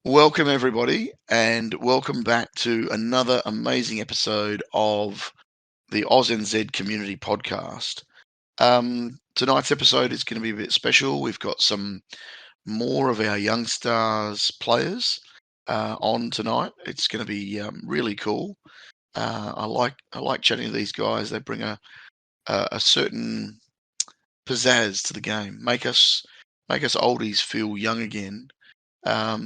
Welcome, everybody, and welcome back to another amazing episode of the AUSNZ Community Podcast. Tonight's episode is going to be a bit special. We've got some more of our youngstars players on tonight. It's going to be really cool. I like chatting to these guys. They bring a certain pizzazz to the game. Make us oldies feel young again.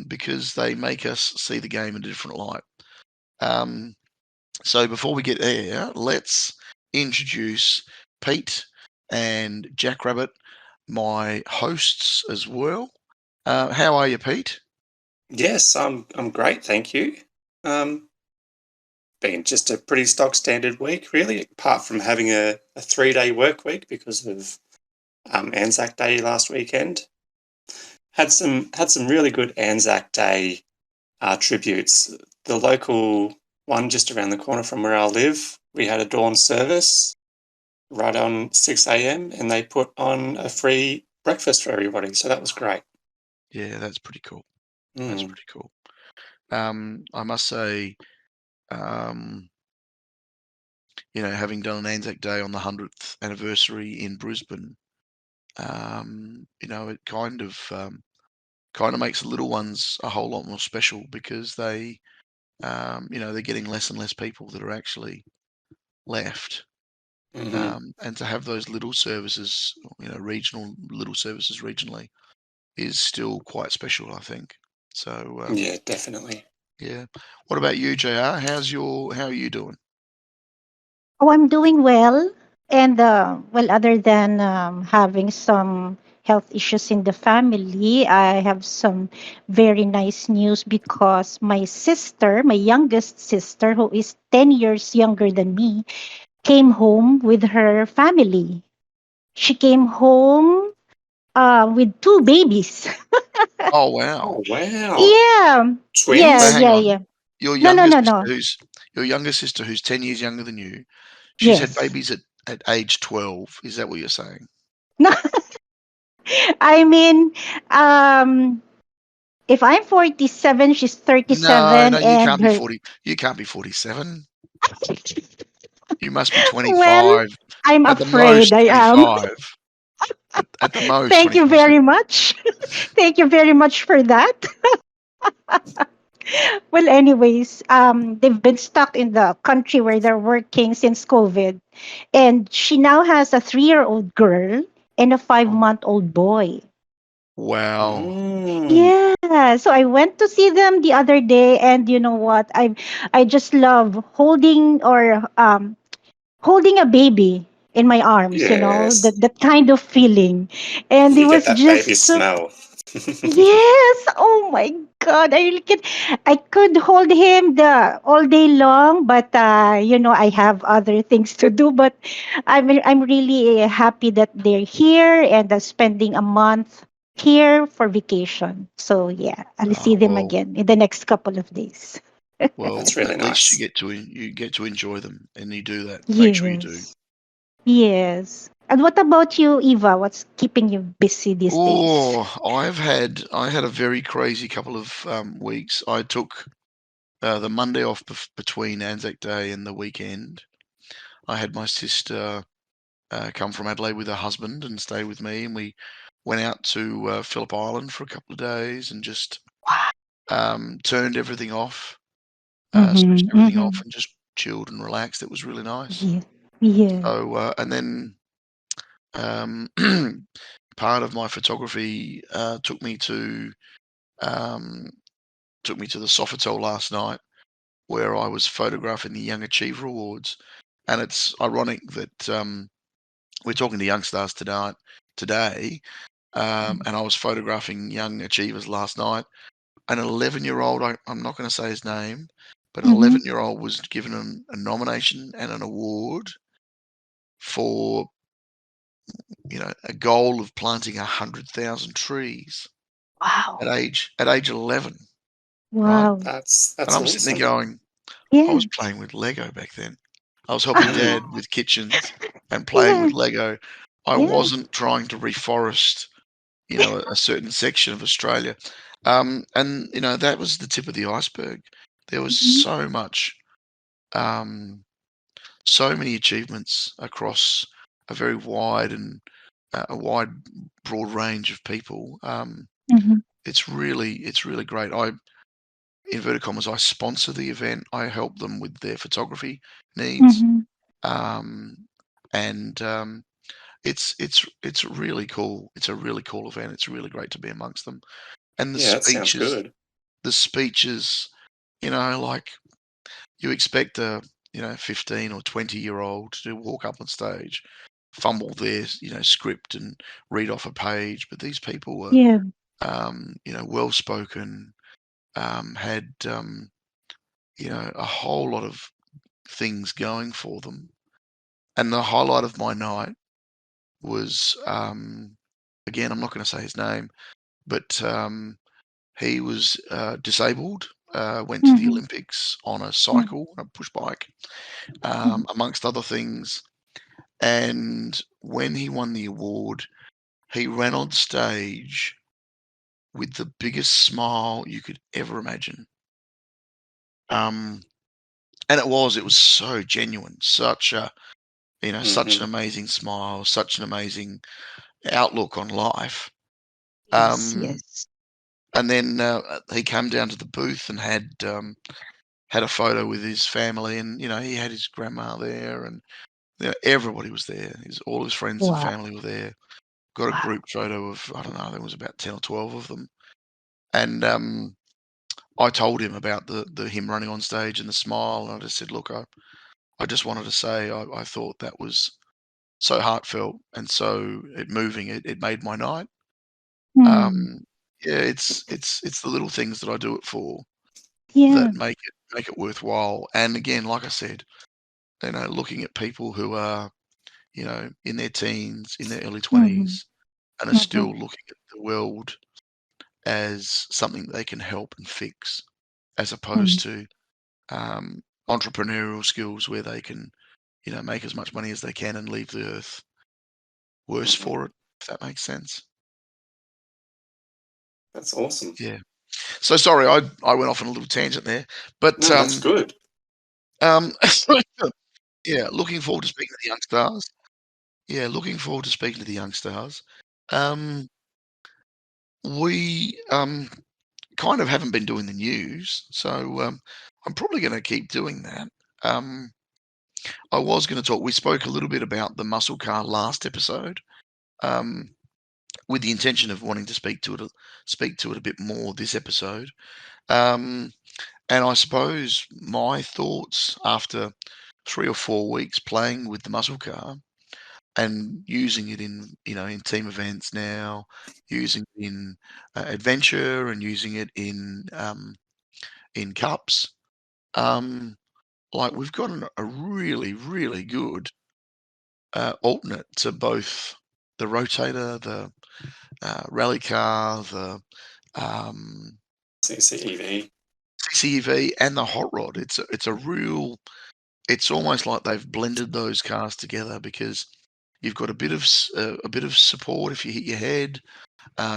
Because they make us see the game in a different light. So before we get there, let's introduce Pete and Jackrabbit, my hosts as well. How are you, Pete? Yes, I'm great, thank you. Been just a pretty stock standard week, really, apart from having a 3-day work week because of Anzac Day last weekend. Had some really good Anzac Day tributes. The local one just around the corner from where I live, we had a dawn service right on 6 a.m. and they put on a free breakfast for everybody, so that was great. Yeah, that's pretty cool. That's pretty cool. I must say, having done an Anzac Day on the 100th anniversary in Brisbane, it kind of makes the little ones a whole lot more special because they're getting less and less people that are actually left. And to have those little services, regional little services regionally is still quite special, I think. So yeah, definitely. Yeah. What about you, JR? How are you doing? Oh, I'm doing well. And other than having some health issues in the family, I have some very nice news because my sister, my youngest sister, who is 10 years younger than me, came home with her family. She came home with two babies. Oh wow. Oh wow. Yeah. Twins? So hang Yeah, on. yeah. Your No, no, younger no, sister no. who's 10 years younger than you, she's had Yes. babies at age 12. Is that what you're saying? No, I mean, um, if I'm 47, she's No, 37, you can't and be her. 40. You can't be 47. You must be Well, 25. I'm At the afraid most I am. 25. At the most Thank you 25. very much. Thank you very much for that. Well, anyways, they've been stuck in the country where they're working since COVID, and she now has a 3-year-old girl and a Oh, 5-month-old boy. wow. Yeah, so I went to see them the other day, and you know what? I just love holding a baby in my arms. Yes. That kind of feeling, and it You get was that baby just so. smell. Yes. Oh my God. I could hold him the all day long, but I have other things to do. But I'm really happy that they're here and spending a month here for vacation. So yeah, I'll see them Well, again in the next couple of days. well, That's really at least nice. you get to enjoy them, and you do that. Make sure you do. Yes. Yes. And what about you, Eva? What's keeping you busy these days? Oh, I had a very crazy couple of weeks. I took the Monday off between Anzac Day and the weekend. I had my sister come from Adelaide with her husband and stay with me, and we went out to Phillip Island for a couple of days and just turned everything off, switched Mm-hmm, everything off, mm-hmm. and just chilled and relaxed. It was really nice. Yeah. Yeah. So and then um, part of my photography um, took me to the Sofitel last night, where I was photographing the Young Achiever Awards. And it's ironic that we're talking to youngstars today, and I was photographing young achievers last night. An 11-year-old, I'm not going to say his name, but an Mm-hmm. 11-year-old was given a nomination and an award for a goal of planting 100,000 trees Wow. at age 11, right? Wow. That's And I'm sitting there awesome. going, I Yeah. was playing with Lego back then. I was helping Dad Mm. with kitchens and playing Yeah. with Lego. I Yeah. wasn't trying to reforest a certain section of Australia. And that was the tip of the iceberg. There was Mhm. so many achievements across a very wide and a wide, broad range of people. Mhm. It's really great. Inverted commas, I sponsor the event. I help them with their photography needs. Mhm. Um, and it's really cool. It's a really cool event. It's really great to be amongst them. And Yeah, that sounds speeches, good. the speeches, like you expect a 15 or 20-year-old to walk up on stage, fumble their script and read off a page, but these people were Yeah. well spoken, had a whole lot of things going for them. And the highlight of my night was, again, I'm not going to say his name, but he was disabled, went to the Mhm. Olympics on a Mhm. cycle, a push bike, Mhm. amongst other things. And when he won the award, he ran on stage with the biggest smile you could ever imagine. Um, and it was so genuine, such an Hmm. amazing smile, such an amazing outlook on life. Yes. Um, Yes. and then he came down to the booth and had a photo with his family, and he had his grandma there, and everybody was there. All his friends and Wow. family were there. Got a Wow. group photo of, I don't know, there was about 10 or 12 of them. And I told him about the him running on stage and the smile, and I just said, look, I just wanted to say I thought that was so heartfelt and so moving. It made my night. Mm. Um, yeah, it's the little things that I do it for Yeah. that make it worthwhile. And again, like I said, looking at people who are, in their teens, in their early Mhm. 20s, and are still Mhm. looking at the world as something they can help and fix, as opposed Mhm. to entrepreneurial skills where they can, make as much money as they can and leave the earth worse Hmm. for it, if that makes sense. That's awesome. Yeah. So sorry, I went off on a little tangent there, but No, that's good. um, yeah, looking forward to speaking to the young stars. Yeah, looking forward to speaking to the young stars. Um, we kind of haven't been doing the news, so I'm probably going to keep doing that. Um, I was going to talk. We spoke a little bit about the muscle car last episode, um, with the intention of wanting to speak to it a bit more this episode. Um, and I suppose my thoughts after 3 or 4 weeks playing with the muscle car and using it in team events now, using it in adventure, and using it in cups. Um, like we've got a really really good alternate to both the rotator, the rally car, the um, CCEV. CCEV, and the hot rod. It's a real. It's almost like they've blended those cars together because you've got a bit of support if you hit your head.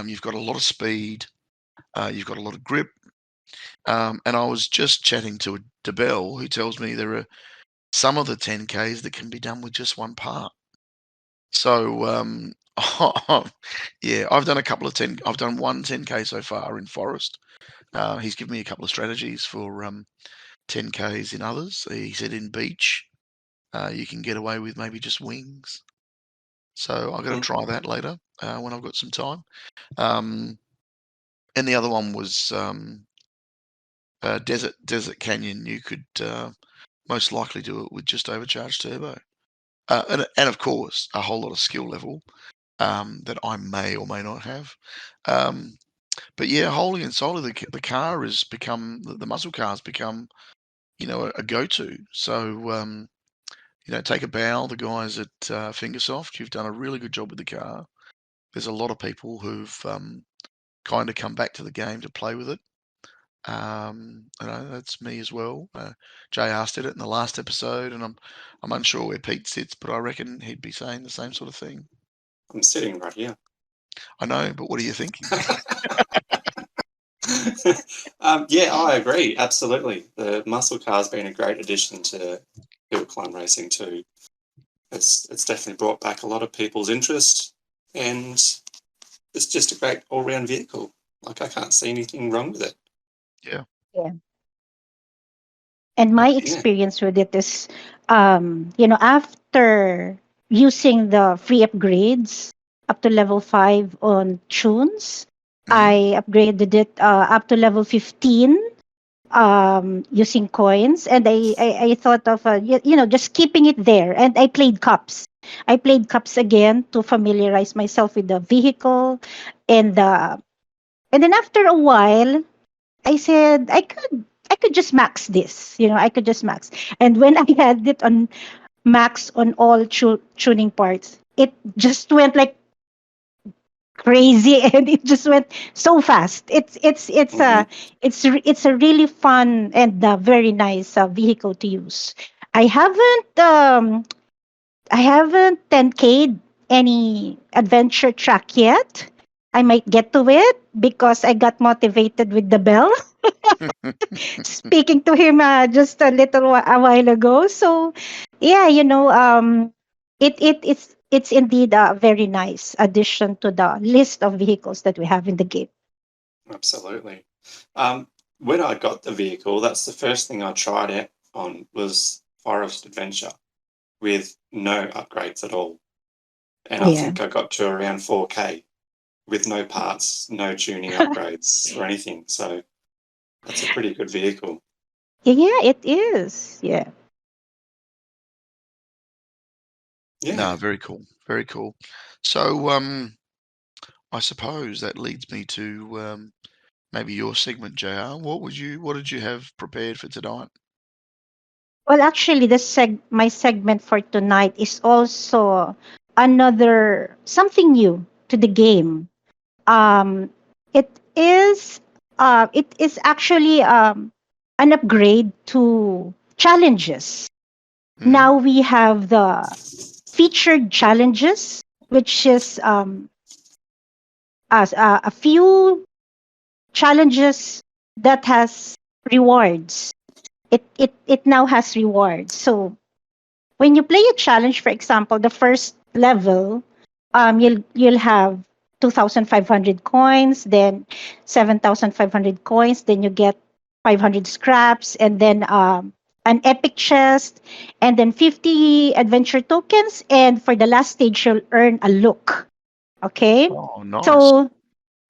You've got a lot of speed. You've got a lot of grip. And I was just chatting to DeBell, who tells me there are some of the 10Ks that can be done with just one part. So, yeah, I've done a couple of 10. I've done one 10K so far in Forest. He's given me a couple of strategies for 10Ks in others. He said in beach, you can get away with maybe just wings. So I'm going to Hmm. try that later when I've got some time. Um, and the other one was Desert Canyon. You could most likely do it with just overcharged turbo, and of course a whole lot of skill level that I may or may not have. Um, but yeah, wholly and solely, the car has become the muscle car has become a go-to. So take a bow. The guys at Fingersoft, you've done a really good job with the car. There's a lot of people who've kind of come back to the game to play with it. That's me as well. Jay asked it in the last episode, and I'm unsure where Pete sits, but I reckon he'd be saying the same sort of thing. I'm sitting right here. I know, but what are you thinking? Yeah, I agree. Absolutely. The muscle car's been a great addition to hill climb racing too. It's definitely brought back a lot of people's interest, and it's just a great all-round vehicle. Like, I can't see anything wrong with it. Yeah. Yeah. And my Yeah. experience with it is, after using the free upgrades up to level 5 on tunes, Mhm. I upgraded it up to level 15 using coins. And I thought of, just keeping it there. And I played cups. I played cups again to familiarize myself with the vehicle. And, and then after a while, I said I could just max this. I could just max. And when I had it on max on all tuning parts, it just went like crazy, and it just went so fast. Mm-hmm. It's a really fun and very nice vehicle to use. I haven't um I haven't 10K'd any adventure track yet. I might get to it because I got motivated with the bell. Speaking to him just a while ago. So, yeah, it's indeed a very nice addition to the list of vehicles that we have in the game. Absolutely. Um, when I got the vehicle, that's the first thing I tried it on was Forest Adventure with no upgrades at all. And I Yeah, think I got to around 4K with no parts, no tuning upgrades or anything. So that's a pretty good vehicle. yeah, it is. Yeah. Yeah. No, very cool. Very cool. So, I suppose that leads me to maybe your segment, JR. What did you have prepared for tonight? Well, actually, my segment for tonight is also another something new to the game. Um, it is actually an upgrade to challenges. Mm? Now we have the featured challenges, which is a few challenges that has rewards. It now has rewards. So when you play a challenge, for example, the first level, you'll have 2,500 coins, then 7,500 coins, then you get 500 scraps, and then an epic chest, and then 50 adventure tokens, and for the last stage, you'll earn a look. Okay, Oh, nice. so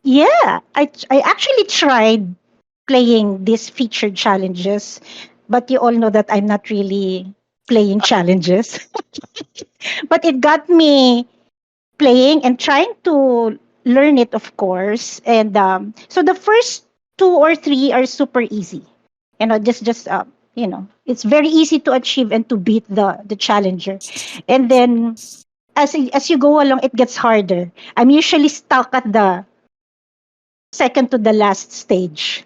yeah, I actually tried playing these featured challenges, but you all know that I'm not really playing challenges. But it got me playing and trying to learn it, of course. And so the first two or three are super easy. It's very easy to achieve and to beat the challenger. And then as you go along, it gets harder. I'm usually stuck at the second to the last stage.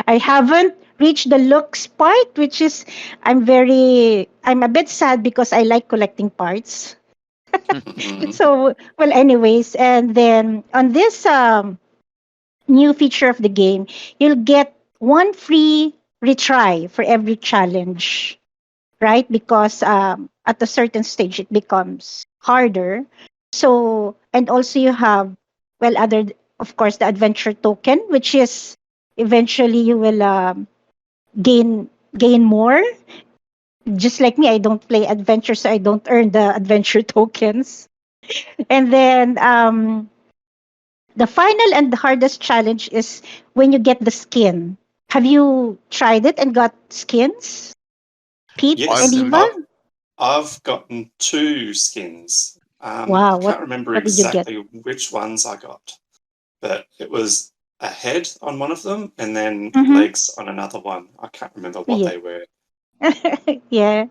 I haven't reached the looks part, which is I'm a bit sad because I like collecting parts. Mhm. So, well, anyways, and then on this new feature of the game, you'll get one free retry for every challenge, right? Because at a certain stage, it becomes harder. So, and also you have, well, of course, the adventure token, which is eventually you will gain more. Just like me, I don't play adventure, so I don't earn the adventure tokens. And then the final and the hardest challenge is when you get the skin. Have you tried it and got skins, Pete I've and Yes, never. Eva? I've gotten two skins. I Wow, can't what remember what did you get? exactly which ones I got, but it was a head on one of them and then Mm-hmm. legs on another one. I can't remember what Yeah. they were. Yeah.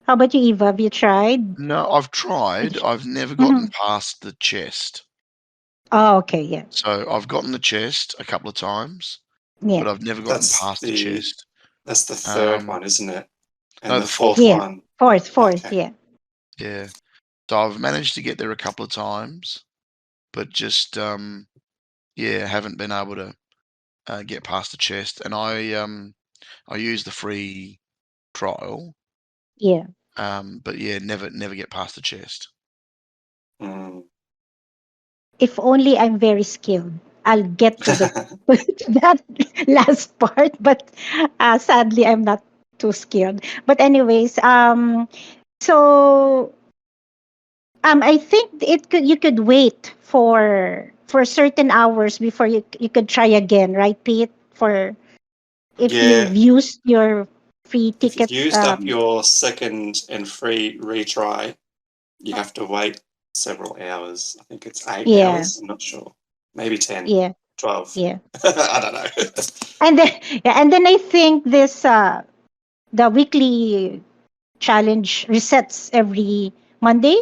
How about you, Eva? Have you tried? No, I've tried. I've never gotten Mm-hmm. past the chest. Oh, okay. Yeah. So I've gotten the chest a couple of times, Yeah. but I've never gotten That's past the the chest. that's the third Um, one, isn't it? And no, the the fourth fourth one. Yeah. one. Fourth. Okay. Yeah. Yeah. So I've managed to get there a couple of times, but just haven't been able to get past the chest. And I use the free trial, Yeah. but yeah, never get past the chest. Mm. If only I'm very skilled, I'll get to the to that last part. But sadly, I'm not too skilled. But anyways, so I think you could wait for certain hours before you could try again, right, Pete? For if Yeah, you've used your free if you've tickets. used up your second and free retry, you have to wait several hours. I think it's 8 Yeah, hours. I'm not sure. Maybe 10, yeah, 12. yeah. I don't know. And then and then I think this the weekly challenge resets every Monday,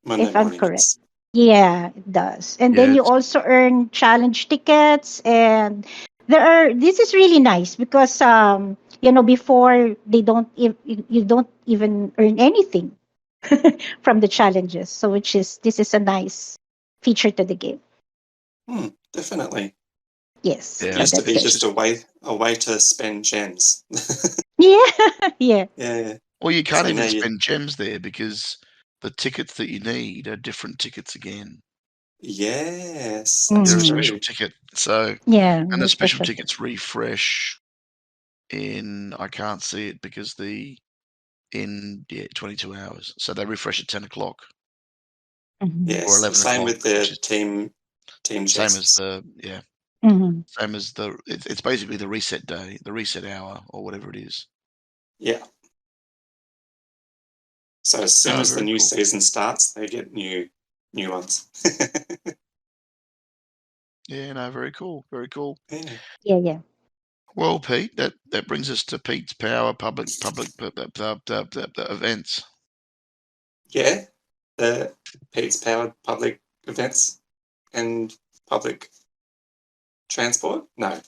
Monday if I'm morning, correct. yes. Yeah, it does. And Yeah, then you also earn challenge tickets, and this is really nice because before they don't you don't even earn anything from the challenges. So this is a nice feature to the game. Definitely. Yes. It yeah. So used to that's be it. just a way to spend gems. Yeah. Yeah. Yeah. Well, you can't So now even you, spend gems there because the tickets that you need are different tickets again. yes, that's They're a Mhm. special true. ticket. So, Yeah, and the the special special. tickets refresh I can't see it because in 22 hours. So they refresh at 10 o'clock Mhm. or Yes, 11 same o'clock, with which the is team same as chests. Mhm. it's basically the reset day, the reset hour, or whatever it is. Yeah. So as soon Oh, as the very new cool. season starts, they get new ones. Yeah, no, very cool, very cool. Yeah. Yeah, yeah. Well, Pete, that brings us to Pete's Power public events. Yeah. The Pete's powered public events and public transport. No.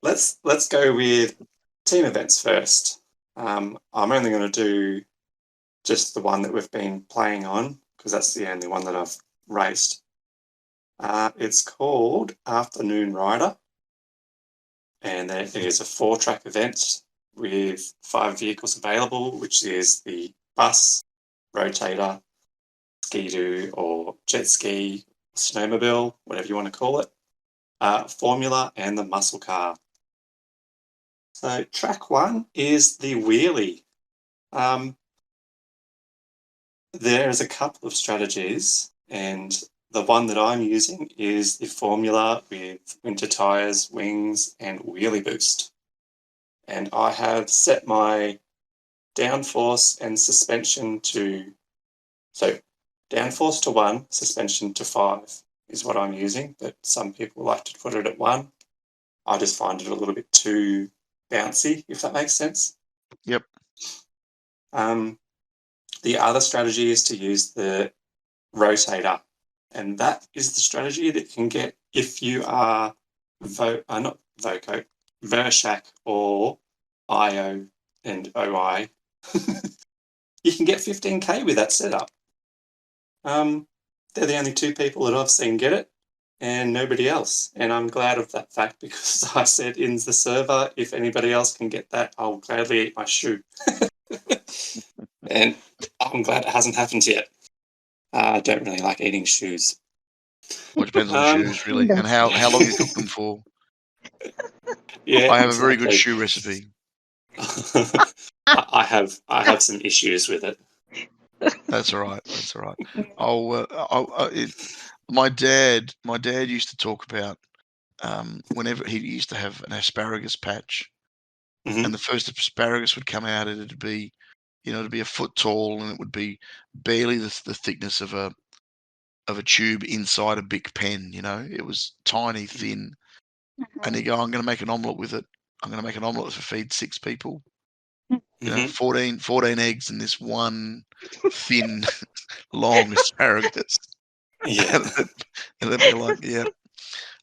Let's go with team events first. I'm only going to do just the one that we've been playing on because that's the only one that I've raced. It's called Afternoon Rider, and it is a 4-track event with 5 vehicles available, which is the bus, rotator, ski-doo, or jet ski, snowmobile, whatever you want to call it, formula, and the muscle car. So track 1 is the wheelie. There's a couple of strategies, and the one that I'm using is the formula with winter tyres, wings, and wheelie boost. And I have set my downforce and suspension to, so downforce to 1, suspension to 5 is what I'm using, but some people like to put it at 1. I just find it a little bit too bouncy, if that makes sense. Yep. The other strategy is to use the rotator, and that is the strategy that can get, if you are not Voco, Vershak or IO and OI, you can get 15k with that setup. They're the only 2 people that I've seen get it, and nobody else. And I'm glad of that fact because I said in the server, if anybody else can get that, I'll gladly eat my shoe. And I'm glad it hasn't happened yet. I don't really like eating shoes. Well, it depends on the Um, shoes, really, and how long you cook them for. yeah, I have a very good exactly. shoe recipe. I have some issues with it. That's all right. That's all right. My dad used to talk about whenever he used to have an asparagus patch, Mm-hmm. and the first asparagus would come out, it'd be, it'd be a foot tall, and it would be barely the thickness of a tube inside a big pen. It was tiny, thin, and he'd go, "I'm going to make an omelette with it. I'm going to make an omelette to feed 6 people. Mm-hmm. 14 eggs in this one thin, long asparagus." Yeah. And they'd be like, "Yeah,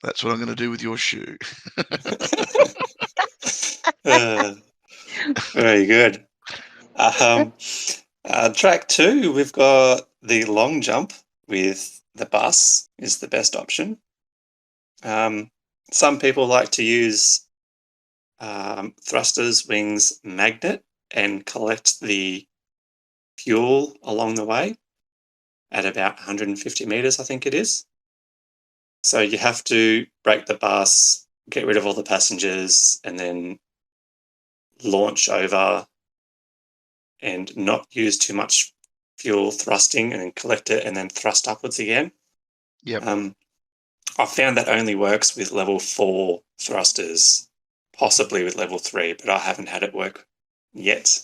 that's what I'm going to do with your shoe." Uh, very good. Track 2, we've got the long jump, with the bus is the best option. Some people like to use thrusters, wings, magnet and collect the fuel along the way at about 150 meters, I think it is. So you have to brake the bus, get rid of all the passengers, and then launch over and not use too much fuel thrusting, and then collect it and then thrust upwards again. Yep. I found that only works with level 4 thrusters, possibly with level 3, but I haven't had it work yet.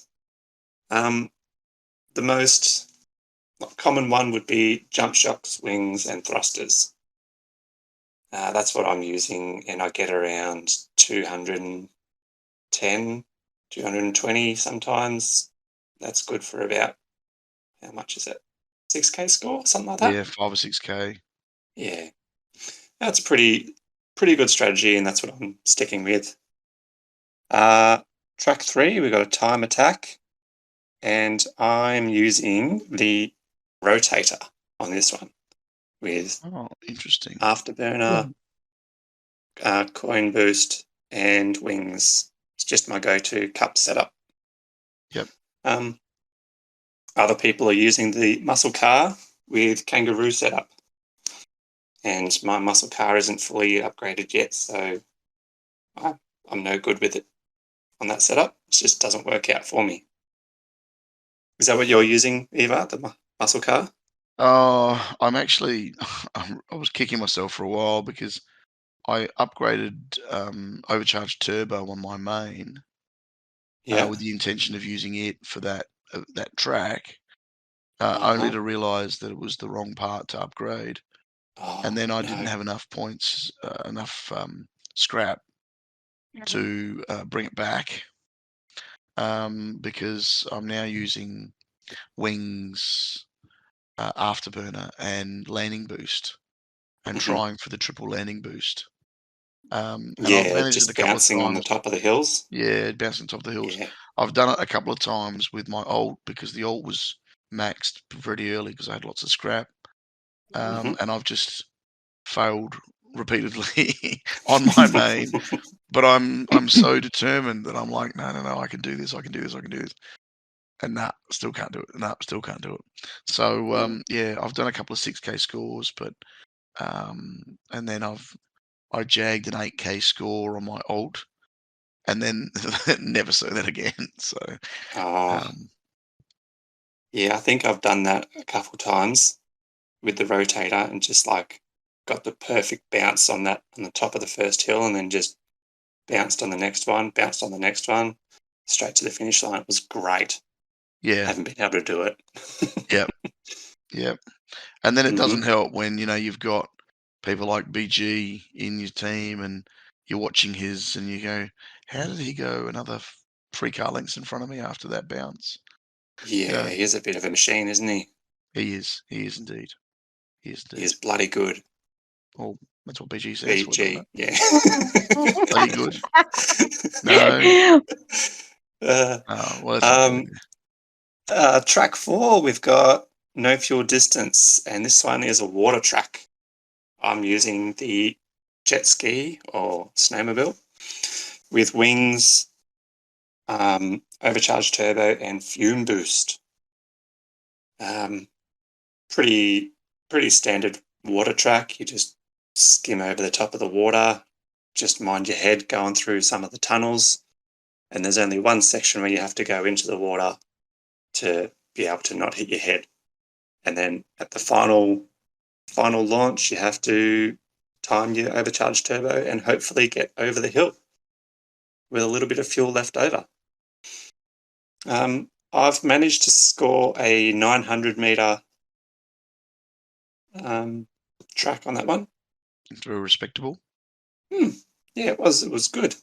The most common one would be jump shocks, wings, and thrusters. That's what I'm using, and I get around 210, 220 sometimes. That's good for about, how much is it? 6K score, something like that? Yeah, 5 or 6K. Yeah. That's pretty good strategy, and that's what I'm sticking with. Track 3, we've got a time attack, and I'm using the rotator on this one with interesting. afterburner, coin boost, and wings. It's just my go-to cup setup. Yep. Other people are using the muscle car with kangaroo setup, and my muscle car isn't fully upgraded yet, so I'm no good with it on that setup. It just doesn't work out for me. Is that what you're using, Eva, the muscle car? I'm actually, I was kicking myself for a while because I upgraded overcharged turbo on my main with the intention of using it for that track, only to realise that it was the wrong part to upgrade, and then I didn't have enough points, enough scrap to bring it back, because I'm now using wings, afterburner, and landing boost, and trying for the triple landing boost. And I've managed it a just couple of bouncing on the times. top of the hills. Yeah, bouncing on top of the hills. Yeah. I've done it a couple of times with my alt, because the alt was maxed pretty early because I had lots of scrap, and I've just failed repeatedly on my main. But I'm so determined that I'm like, no, I can do this, and still can't do it. Still can't do it. So yeah, I've done a couple of 6K scores, but and then I jagged an 8K score on my alt, and then never saw that again. So yeah, I think I've done that a couple times with the rotator, and just like got the perfect bounce on the top of the first hill, and then just bounced on the next one, straight to the finish line. It was great. Yeah. Haven't been able to do it. Yep. And then it doesn't help when, you've got people like BG in your team and you're watching his and you go, how did he go another 3 car lengths in front of me after that bounce? Yeah, he is a bit of a machine, isn't he? He is indeed. He's bloody good. Well, that's what BG stands for, doesn't it? Yeah. Bloody good. No. Well, that's okay. Track 4, we've got no fuel distance, and this one is a water track. I'm using the jet ski or snowmobile with wings, overcharged turbo, and fume boost. Pretty standard water track. You just skim over the top of the water, just mind your head going through some of the tunnels, and there's only one section where you have to go into the water to be able to not hit your head. And then at the final launch, you have to time your overcharged turbo and hopefully get over the hill with a little bit of fuel left over. I've managed to score a 900 meter track on that one. Very respectable. Yeah, it was good.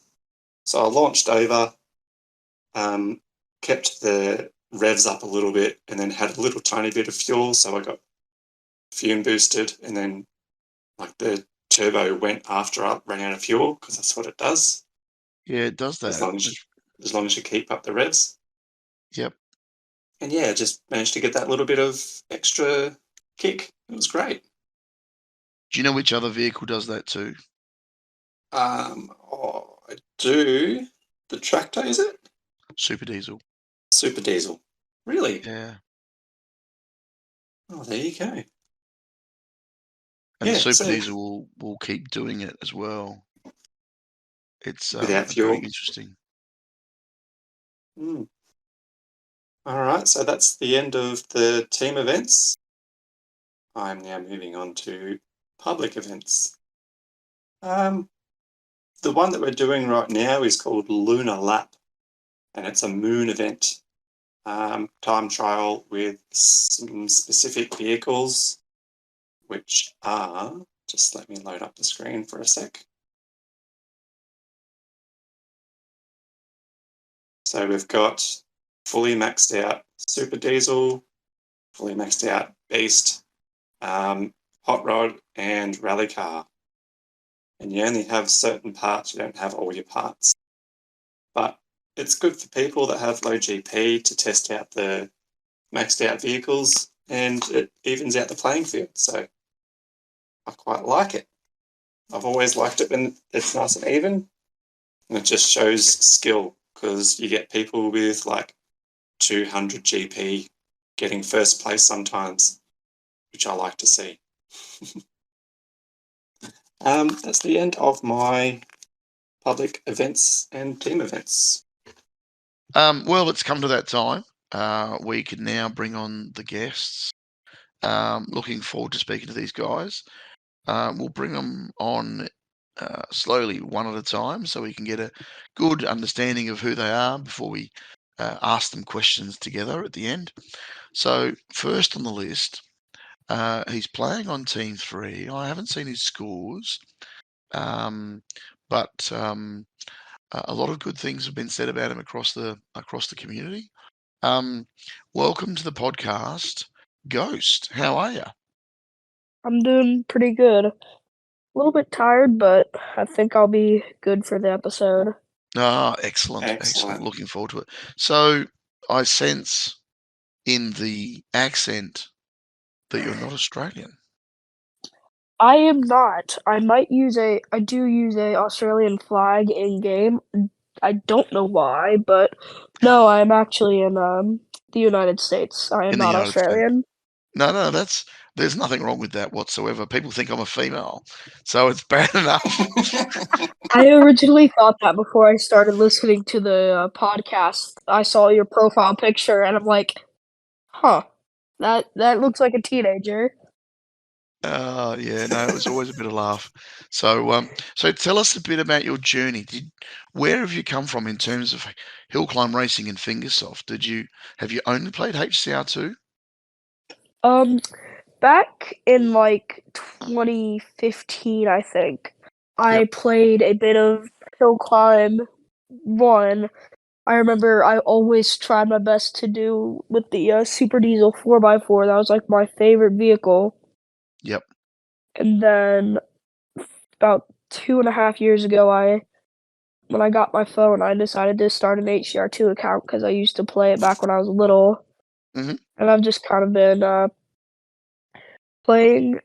So I launched over, kept the revs up a little bit, and then had a little tiny bit of fuel, so I got fume boosted, and then like the turbo went after I ran out of fuel, because that's what it does. Yeah, it does that. As long as you keep up the revs. Yep. And yeah, just managed to get that little bit of extra kick. It was great. Do you know which other vehicle does that too? I do. The tractor, is it? Super Diesel. Super Diesel. Really? Yeah. Oh, there you go. And Yeah, Super so Diesel will keep doing it as well. It's without very fuel. interesting. Mm. All right, so that's the end of the team events. I'm now moving on to public events. The one that we're doing right now is called Lunar Lap, and it's a moon event. Time trial with some specific vehicles, which are, just let me load up the screen for a sec. So we've got fully maxed out Super Diesel, fully maxed out Beast, Hot Rod, and Rally Car. And you only have certain parts, you don't have all your parts. But it's good for people that have low GP to test out the maxed out vehicles, and it evens out the playing field. So I quite like it. I've always liked it when it's nice and even, and it just shows skill, because you get people with like 200 GP getting first place sometimes, which I like to see. That's the end of my public events and team events. Well, it's come to that time. We can now bring on the guests. Looking forward to speaking to these guys. We'll bring them on slowly, one at a time, so we can get a good understanding of who they are before we ask them questions together at the end. So first on the list, he's playing on Team 3. I haven't seen his scores, but a lot of good things have been said about him across the community. Welcome to the podcast, Ghost. How are you? I'm doing pretty good. A little bit tired, but I think I'll be good for the episode. Ah, excellent. Looking forward to it. So I sense in the accent that you're not Australian. I am not. I do use a Australian flag in game. I don't know why, but no, I'm actually in the United States. I am In the not United States. Australian. No, there's nothing wrong with that whatsoever. People think I'm a female, so it's bad enough. I originally thought that before I started listening to the podcast. I saw your profile picture and I'm like, huh, that looks like a teenager. Yeah, no, it was always a bit of laugh. So, so tell us a bit about your journey. Where have you come from in terms of hill climb racing and Fingersoft? Have you only played HCR2? Back in like 2015, I think, I Yep. played a bit of hill climb 1. I remember I always tried my best to do with the Super Diesel 4x4. That was like my favorite vehicle. Yep. And then about 2.5 years ago, when I got my phone, I decided to start an HCR2 account because I used to play it back when I was little. Mhm. And I've just kind of been playing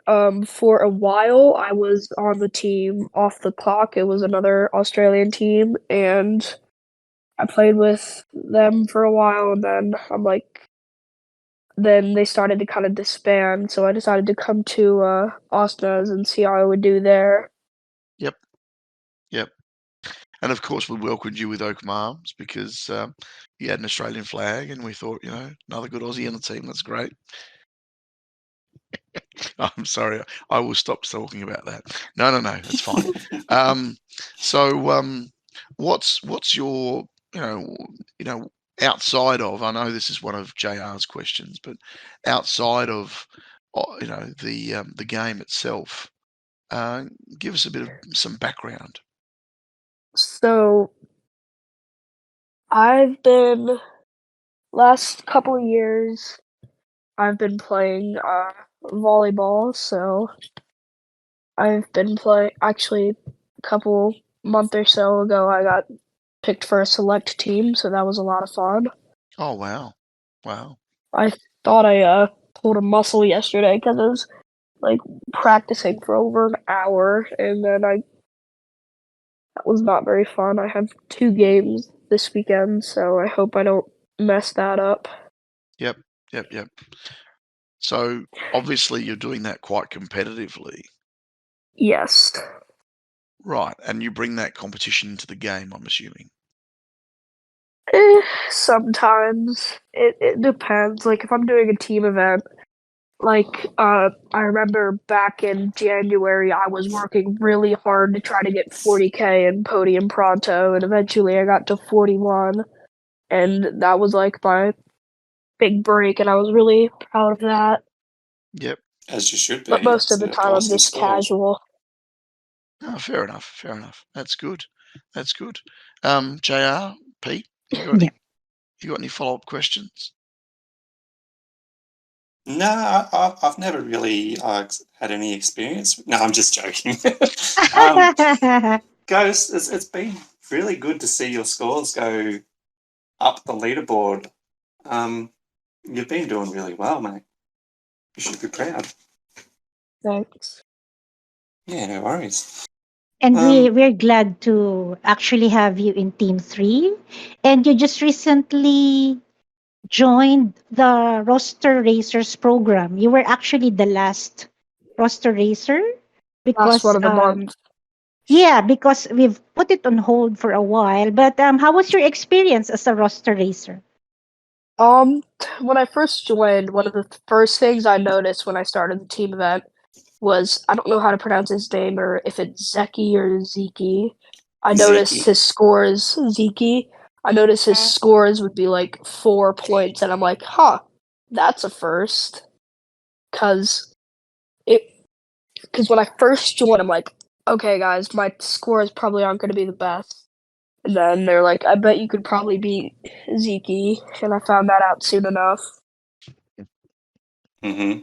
for a while. I was on the team Off the Clock. It was another Australian team, and I played with them for a while, and then they started to kind of disband. So I decided to come to AUSNZ and see how I would do there. Yep. Yep. And of course, we welcomed you with open arms because you had an Australian flag, and we thought, another good Aussie on the team. That's great. I'm sorry, I will stop talking about that. No, that's fine. So, what's your, outside of? I know this is one of JR's questions, but outside of, the game itself, give us a bit of some background. So I've been last couple of years I've been playing volleyball, so I've been playing actually a couple month or so ago I got picked for a select team, so that was a lot of fun. Oh wow, wow. I thought I pulled a muscle yesterday because I was like practicing for over an hour, and then that was not very fun. I have 2 games this weekend, so I hope I don't mess that up. Yep. So obviously you're doing that quite competitively, Yes. right? And you bring that competition into the game, I'm assuming. Sometimes. It depends. Like, if I'm doing a team event, like, I remember back in January, I was working really hard to try to get 40K in Podium Pronto, and eventually I got to 41, and that was, like, my big break, and I was really proud of that. Yep. As you should be. But most of It's the an time, I'm awesome just score. casual. Oh, fair enough. That's good. JR, Pete, you got any follow-up questions? No, I've never really had any experience. No, I'm just joking. Ghost, it's been really good to see your scores go up the leaderboard. You've been doing really well, mate. You should be proud. Thanks. Yeah, no worries. And we're glad to actually have you in Team 3. And you just recently joined the Roster Racers program. You were actually the last roster racer Last one because of the month. yeah, because we've put it on hold for a while. But how was your experience as a roster racer? When I first joined, one of the first things I noticed when I started the team event was, I don't know how to pronounce his name, or if it's Zeki or Zeki. I noticed Zeki. his scores, Zeki. I noticed his scores would be like 4 points, and I'm like, huh, that's a first. Cause when I first joined, I'm like, okay, guys, my scores probably aren't going to be the best. And then they're like, I bet you could probably beat Zeke, and I found that out soon enough. Mm-hmm.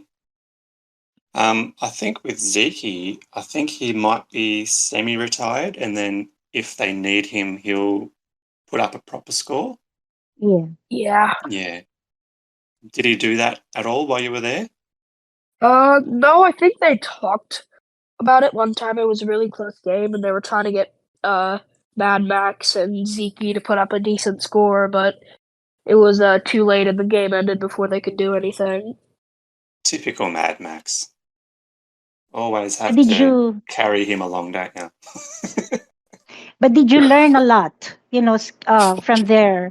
I think with Zeke, I think he might be semi-retired, and then if they need him, he'll put up a proper score. Yeah. Yeah. Yeah. Did he do that at all while you were there? No, I think they talked about it one time. It was a really close game, and they were trying to get Mad Max and Zeke to put up a decent score, but it was too late, and the game ended before they could do anything. Typical Mad Max. Always have Did to you carry him along, don't you? but did you learn a lot, from Yeah,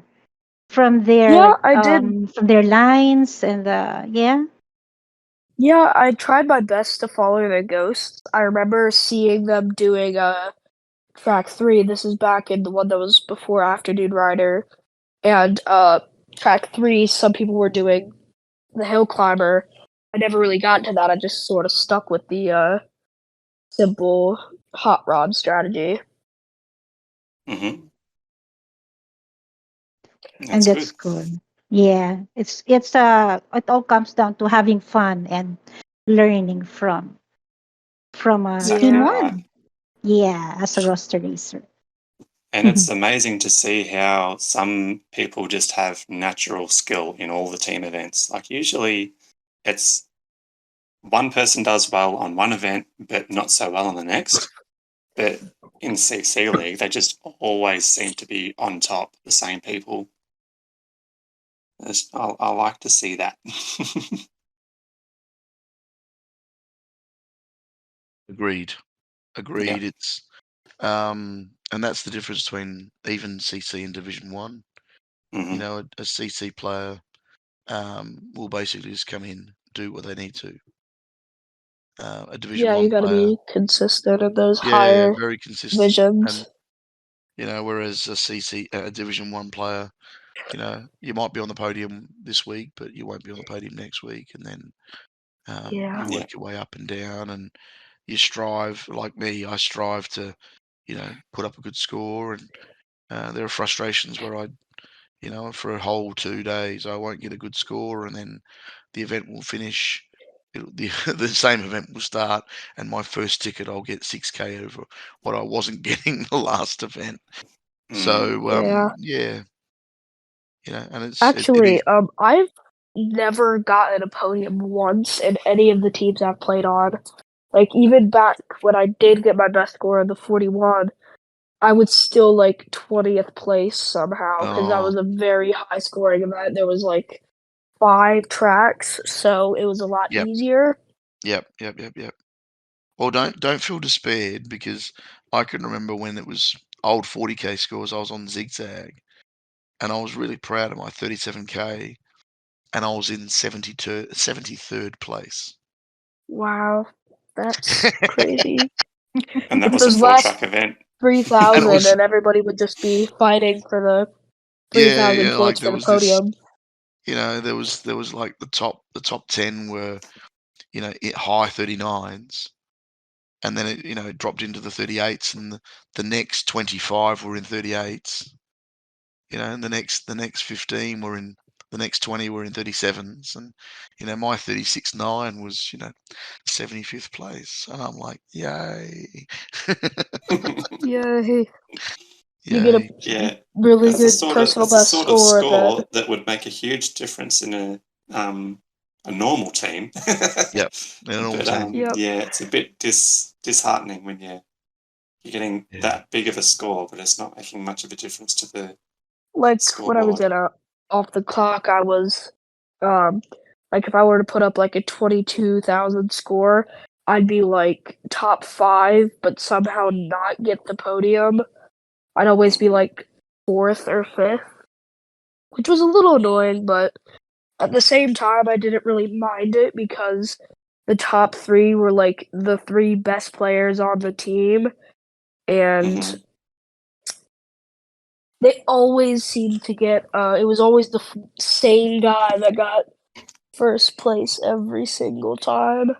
I did. from their lines and yeah? Yeah, I tried my best to follow the ghosts. I remember seeing them doing track 3. This is back in the one that was before Afternoon Rider. And track 3, some people were doing the hill climber. I never really got into that. I just sort of stuck with the simple hot rod strategy. Mm-hmm. And That's that's good. good. Yeah, it's it all comes down to having fun and learning from team Exactly right. 1. Yeah, as a roster racer. And it's amazing to see how some people just have natural skill in all the team events. Like usually it's one person does well on one event, but not so well on the next. But in CC League, they just always seem to be on top, the same people. I like to see that. Agreed. Yeah. It's and that's the difference between even CC and Division 1. Mm-hmm. A CC player will basically just come in, do what they need to. A Division Yeah, 1 you gotta player, be consistent in those yeah, higher very consistent. divisions. And whereas a Division 1 player, you might be on the podium this week, but you won't be on the podium next week, and then Yeah. you work your way up and down, and you strive. Like me, I strive to, put up a good score, and there are frustrations where for a whole 2 days, I won't get a good score, and then the event will finish. The the same event will start, and my first ticket, I'll get 6K over what I wasn't getting the last event. So Yeah. yeah, and it is. Actually, never gotten a podium once in any of the teams I've played on. Like, even back when I did get my best score in the 41, I was still, like, 20th place somehow because that Oh, was a very high scoring event. There was, like, 5 tracks, so it was a lot yep, easier. yep. Well, don't feel despaired because I can remember when it was old 40K scores. I was on zigzag, and I was really proud of my 37K, and I was in 73rd place. Wow, that's crazy. And that was a Those four last track event. 3,000 And it was and everybody would just be fighting for the 3,000 yeah, like points there for the was this, podium. there was like the top 10 were high 39s, and then it dropped into the 38s, and the next 25 were in 38s, and the next 15 were in the next 20 were in 37s, and my 36.9 was 75th place, and I'm like, yay. Yay. You get a Yay. Yeah, really that's the good sort of personal that's the best sort of score then. score that would make a huge difference in a normal team. Yep. In a normal But team. Yep. yeah, it's a bit disheartening when you're getting Yeah. that big of a score, but it's not making much of a difference to the Like when I was scoreboard. in off the clock, I was like if I were to put up like a 22,000 score, I'd be like top 5, but somehow not get the podium. I'd always be like 4th or 5th, which was a little annoying, but at the same time, I didn't really mind it because the top 3 were like the 3 best players on the team, and Mhm. they always seemed to get. It was always the same guy that got first place every single time.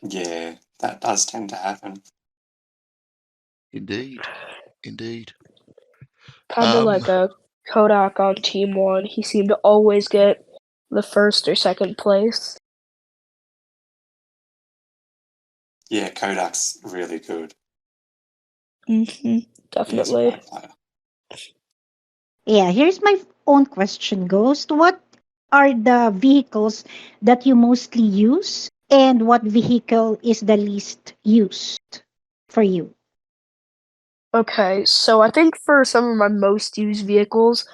Yeah, that does tend to happen. Indeed. Kind of Um, like a Kodak on Team One. He seemed to always get the first or second place. Yeah, Kodak's really good. Mm-hmm. He is a Definitely. great player. Yeah, here's my own question, Ghost. What are the vehicles that you mostly use, and what vehicle is the least used for you? Okay, so I think for some of my most used vehicles,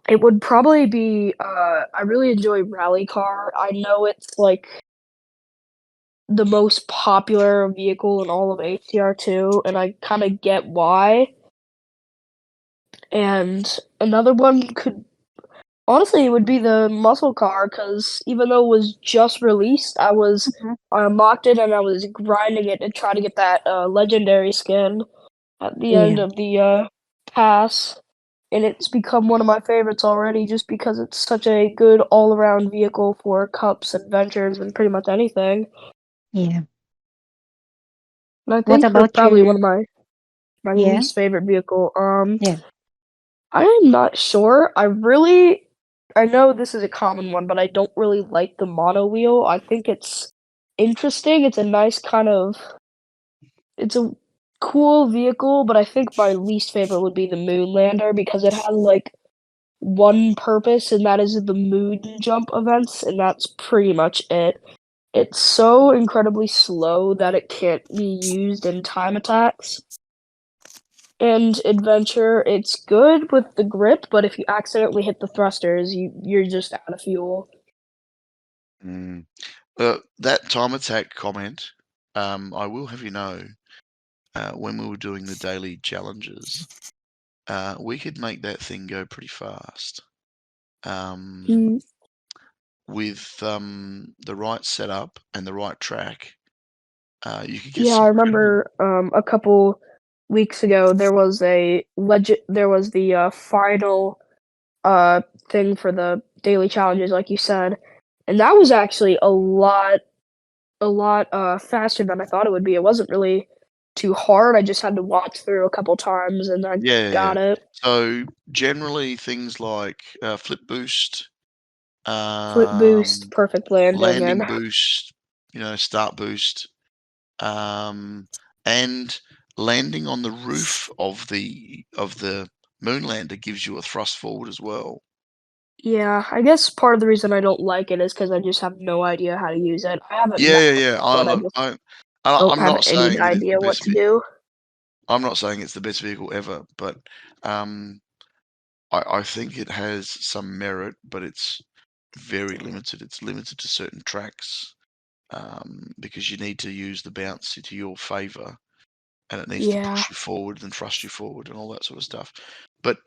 it would probably be I really enjoy rally car. I know it's like the most popular vehicle in all of HCR2, and I kind of get why. And another one could honestly it would be the muscle car because even though it was just released, Mhm. I unlocked it and I was grinding it to try to get that legendary skin at the end Yeah, of the pass, and it's become one of my favorites already just because it's such a good all-around vehicle for cups, adventures, and pretty much anything. yeah. And I What think for about probably one your? of my Yeah, least favorite vehicle, yeah. I am not sure. I know this is a common one, but I don't really like the mono wheel. I think it's interesting. It's a nice kind of it's a cool vehicle, but I think my least favorite would be the Moonlander because it has like one purpose, and that is the moon jump events, and that's pretty much it. It's so incredibly slow that it can't be used in time attacks. And adventure, it's good with the grip, but if you accidentally hit the thrusters, you're just out of fuel. mm, that time attack comment, I will have you know, when we were doing the daily challenges, we could make that thing go pretty fast. Mm, With the right setup and the right track, you could get yeah, some I incredible. remember a couple weeks ago there was the final uh thing for the daily challenges like you said. And that was actually a lot faster than I thought it would be. It wasn't really too hard. I just had to watch through a couple times and I Yeah. got it. So generally things like flip boost, Flip boost, um, perfect landing, landing and boost, start boost, um, and landing on the roof of the Moonlander gives you a thrust forward as well. Yeah, I guess part of the reason I don't like it is because I just have no idea how to use it. I have it Yeah. mapped, but I Look, just don't I'm have not any saying that it's the idea what best. to do. I'm not saying it's the best vehicle ever, but um, I think it has some merit, but it's very limited. It's limited to certain tracks because you need to use the bounce to your favour, and it needs to Yeah. push you forward and thrust you forward and all that sort of stuff. But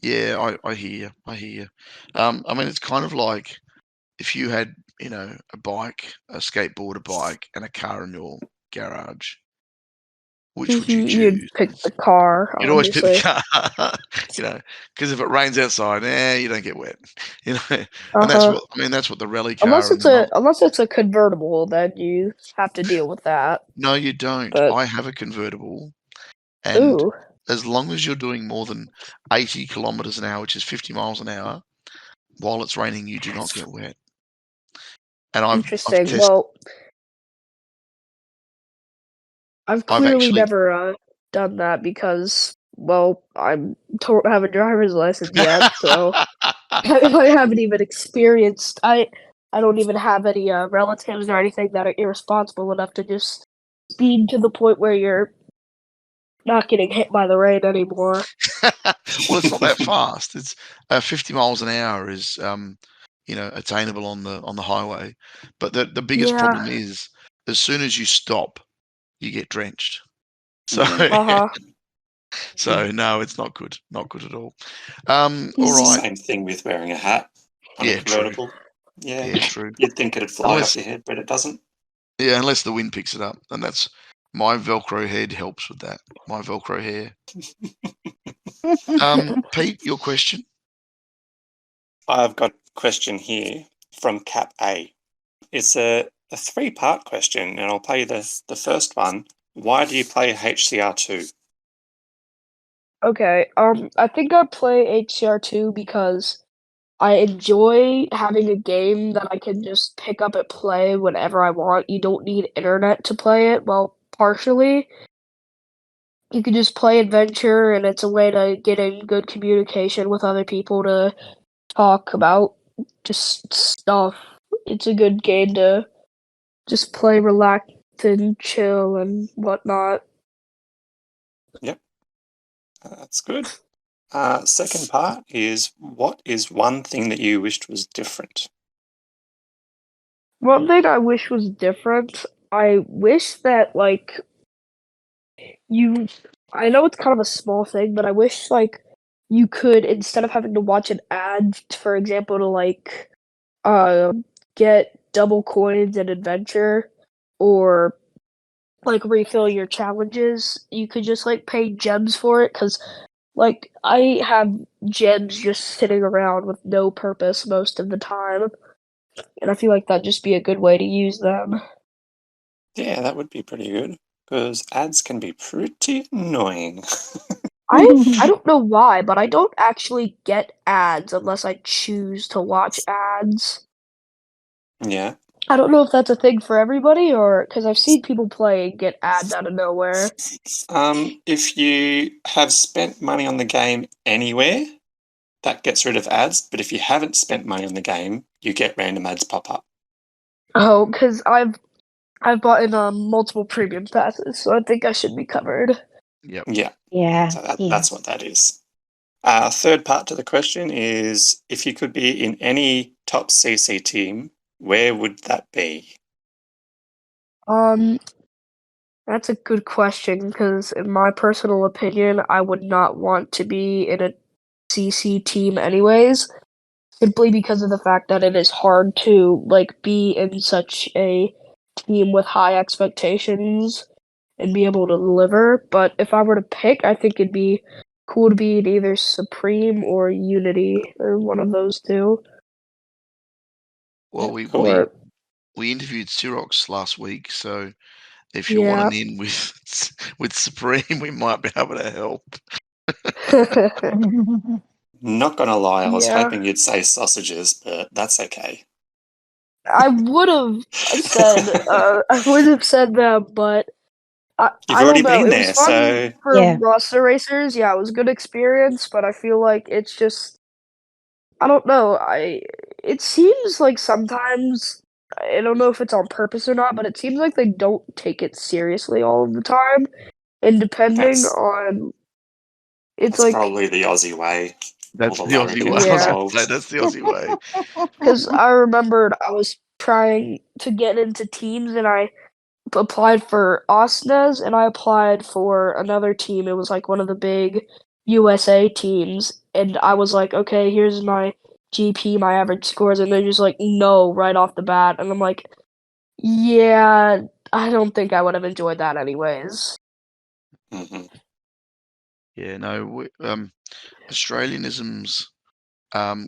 yeah, I hear you. I hear you. I mean, it's kind of like if you had, a bike, a skateboard, a bike, and a car in your garage. Which would you You'd choose? pick the car, You'd always pick the obviously. car, because if it rains outside, you don't get wet, and that's Uh-huh. that's what the rally Unless car and it's the mul a convertible, then you have to deal with that. No, you don't. But I have a convertible, and ooh, as long as you're doing more than 80 kilometers an hour, which is 50 miles an hour, while it's raining, you do not get wet. And I've interesting. tested. Well, I've I've clearly actually never done that because, well, I don't have a driver's license yet, so I haven't even experienced. I don't even have any relatives or anything that are irresponsible enough to just speed to the point where you're not getting hit by the rain anymore. Well, it's not that fast. It's 50 miles an hour is attainable on the highway. But the biggest Yeah. problem is as soon as you stop, you get drenched. So Uh-huh. so no, it's not good. Not good at all. All It's the right. same thing with wearing a hat on a Yeah, true. convertible. Yeah, Yeah, true. you'd think it'd fly off Unless your head, but it doesn't. unless the wind picks it up, and that's my Velcro head helps with that. My Velcro hair. Pete, your question? I've got a question here from Cap A. It's a three-part question, and I'll play the first one. Why do you play HCR2? Okay. I think I play HCR2 because I enjoy having a game that I can just pick up and play whenever I want. You don't need internet to play it. Well, partially. You can just play adventure, and it's a way to get in good communication with other people to talk about just stuff. It's a good game to just play, relax, and chill and whatnot. Yep, that's good. Second part is, what is one thing that you wished was different? One thing I wish was different, I wish that, like, you I know it's kind of a small thing, but I wish, like, you could, instead of having to watch an ad, for example, to, like, uh, get double coins in adventure or, like, refill your challenges, you could just, like, pay gems for it. Because, like, I have gems just sitting around with no purpose most of the time, and I feel like that'd just be a good way to use them. Yeah, that would be pretty good, because ads can be pretty annoying. I don't know why, but I don't actually get ads unless I choose to watch ads. Yeah. I don't know if that's a thing for everybody or because I've seen people play and get ads out of nowhere. If you have spent money on the game anywhere, that gets rid of ads, but if you haven't spent money on the game, you get random ads pop up. Oh, because I've bought in multiple premium passes, so I think I should be covered. Yep. Yeah, Yeah, so yeah. that's what that is. Third part to the question is, if you could be in any top CC team, where would that be? Um, that's a good question because, in my personal opinion, I would not want to be in a CC team anyways, simply because of the fact that it is hard to like be in such a team with high expectations and be able to deliver. But if I were to pick, I think it'd be cool to be in either Supreme or Unity or one of those two. Well, Yeah, we cool. we Or we interviewed Xerox last week, so if you want yeah. an in with with Supreme, we might be able to help. Not gonna lie, I was Yeah. hoping you'd say sausages, but that's okay. I would have said I would have said that, but You've I don't already know. been It was there, fun so for Yeah. roster racers. Yeah, it was a good experience, but I feel like it's just I don't know. It seems like sometimes I don't know if it's on purpose or not, but it seems like they don't take it seriously all of the time. And depending That's on it's that's like probably the Aussie way. All That's the the money Aussie way. gets I was yeah, going to say involved. that's the Aussie way. because I remembered I was trying to get into teams and I applied for AUSNZ and I applied for another team. It was like one of the big USA teams, and I was like, okay, here's my GP, my average scores, and they're just like, no, right off the bat, and I'm like, yeah, I don't think I would have enjoyed that anyways. Hmm. Yeah, no, Australianisms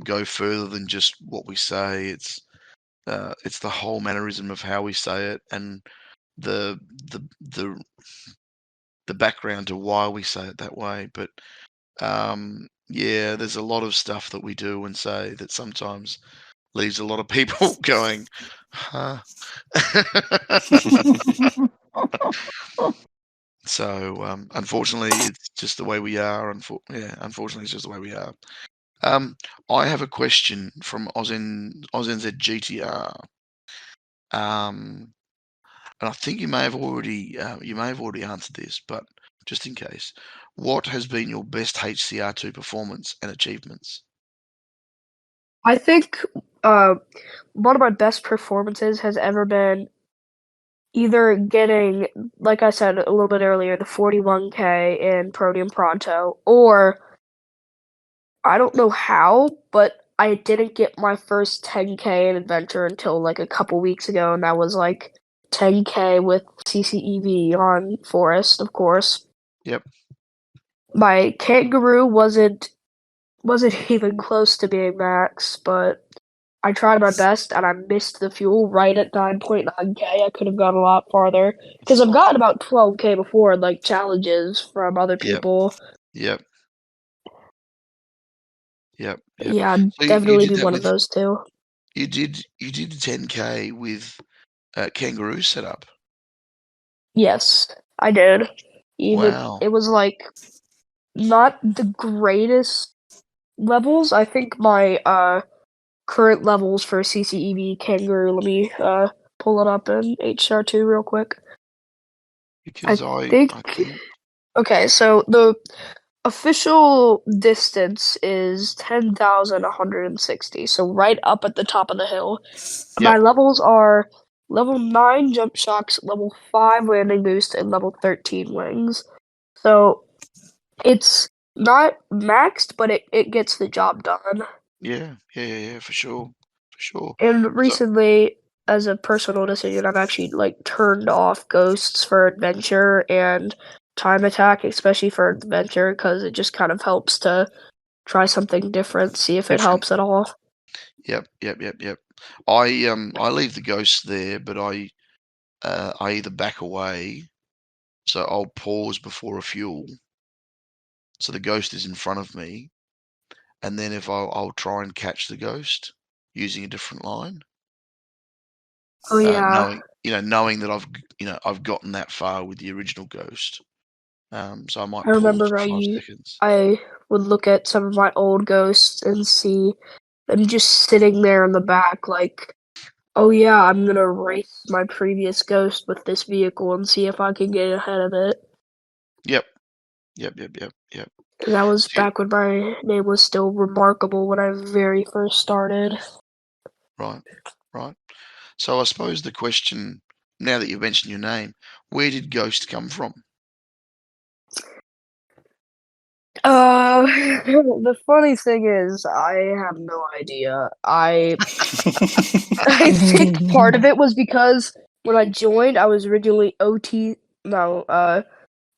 go further than just what we say. It's the whole mannerism of how we say it and the the the the background to why we say it that way. But yeah, there's a lot of stuff that we do and say that sometimes leaves a lot of people going, huh? So unfortunately, it's just the way we are. Unfortunately, it's just the way we are. I have a question from AUSNZ GTR. And I think you may have already answered this, but just in case, what has been your best HCR2 performance and achievements? I think one of my best performances has ever been either getting, like I said a little bit earlier, the 41K in Podium Pronto, or I don't know how, but I didn't get my first 10K in Adventure until like a couple weeks ago, and that was like 10K with CCEV on Forest, of course. Yep. My Kangaroo wasn't even close to being max, but I tried my best and I missed the fuel right at 9.9K. I could have gone a lot farther because I've gotten about 12K before in like challenges from other Yep. people. Yep. Yep. Yep. Yeah, I'd So you definitely did be that one of with those two. you did the 10K with Kangaroo setup. Yes, I did. Even Wow. it was like not the greatest levels. I think my current levels for CCEV Kangaroo, let me pull it up in HR2 real quick. I Because think I think okay, so the official distance is 10,160, so right up at the top of the hill. My yep. levels are level 9 jump shocks, level 5 landing boost, and level 13 wings. So it's not maxed, but it gets the job done. Yeah, for sure. For sure. And So recently, as a personal decision, I've actually like turned off ghosts for adventure and time attack, especially for adventure, because it just kind of helps to try something different, see if it different. helps at all. Yep. I leave the ghosts there, but I either back away, so I'll pause before a fuel, so the ghost is in front of me, and then if I'll try and catch the ghost using a different line, Oh yeah, knowing that I've gotten that far with the original ghost. So I I might pause remember for 5 seconds. I would look at some of my old ghosts and see them just sitting there in the back, like, oh yeah, I'm gonna race my previous ghost with this vehicle and see if I can get ahead of it. Yep. Yep. And that was So back when my name was still Remarkable when I very first started. right, right. So I suppose the question, now that you've mentioned your name, where did Ghost come from? The funny thing is, I have no idea. I think part of it was because when I joined, I was originally OT, no,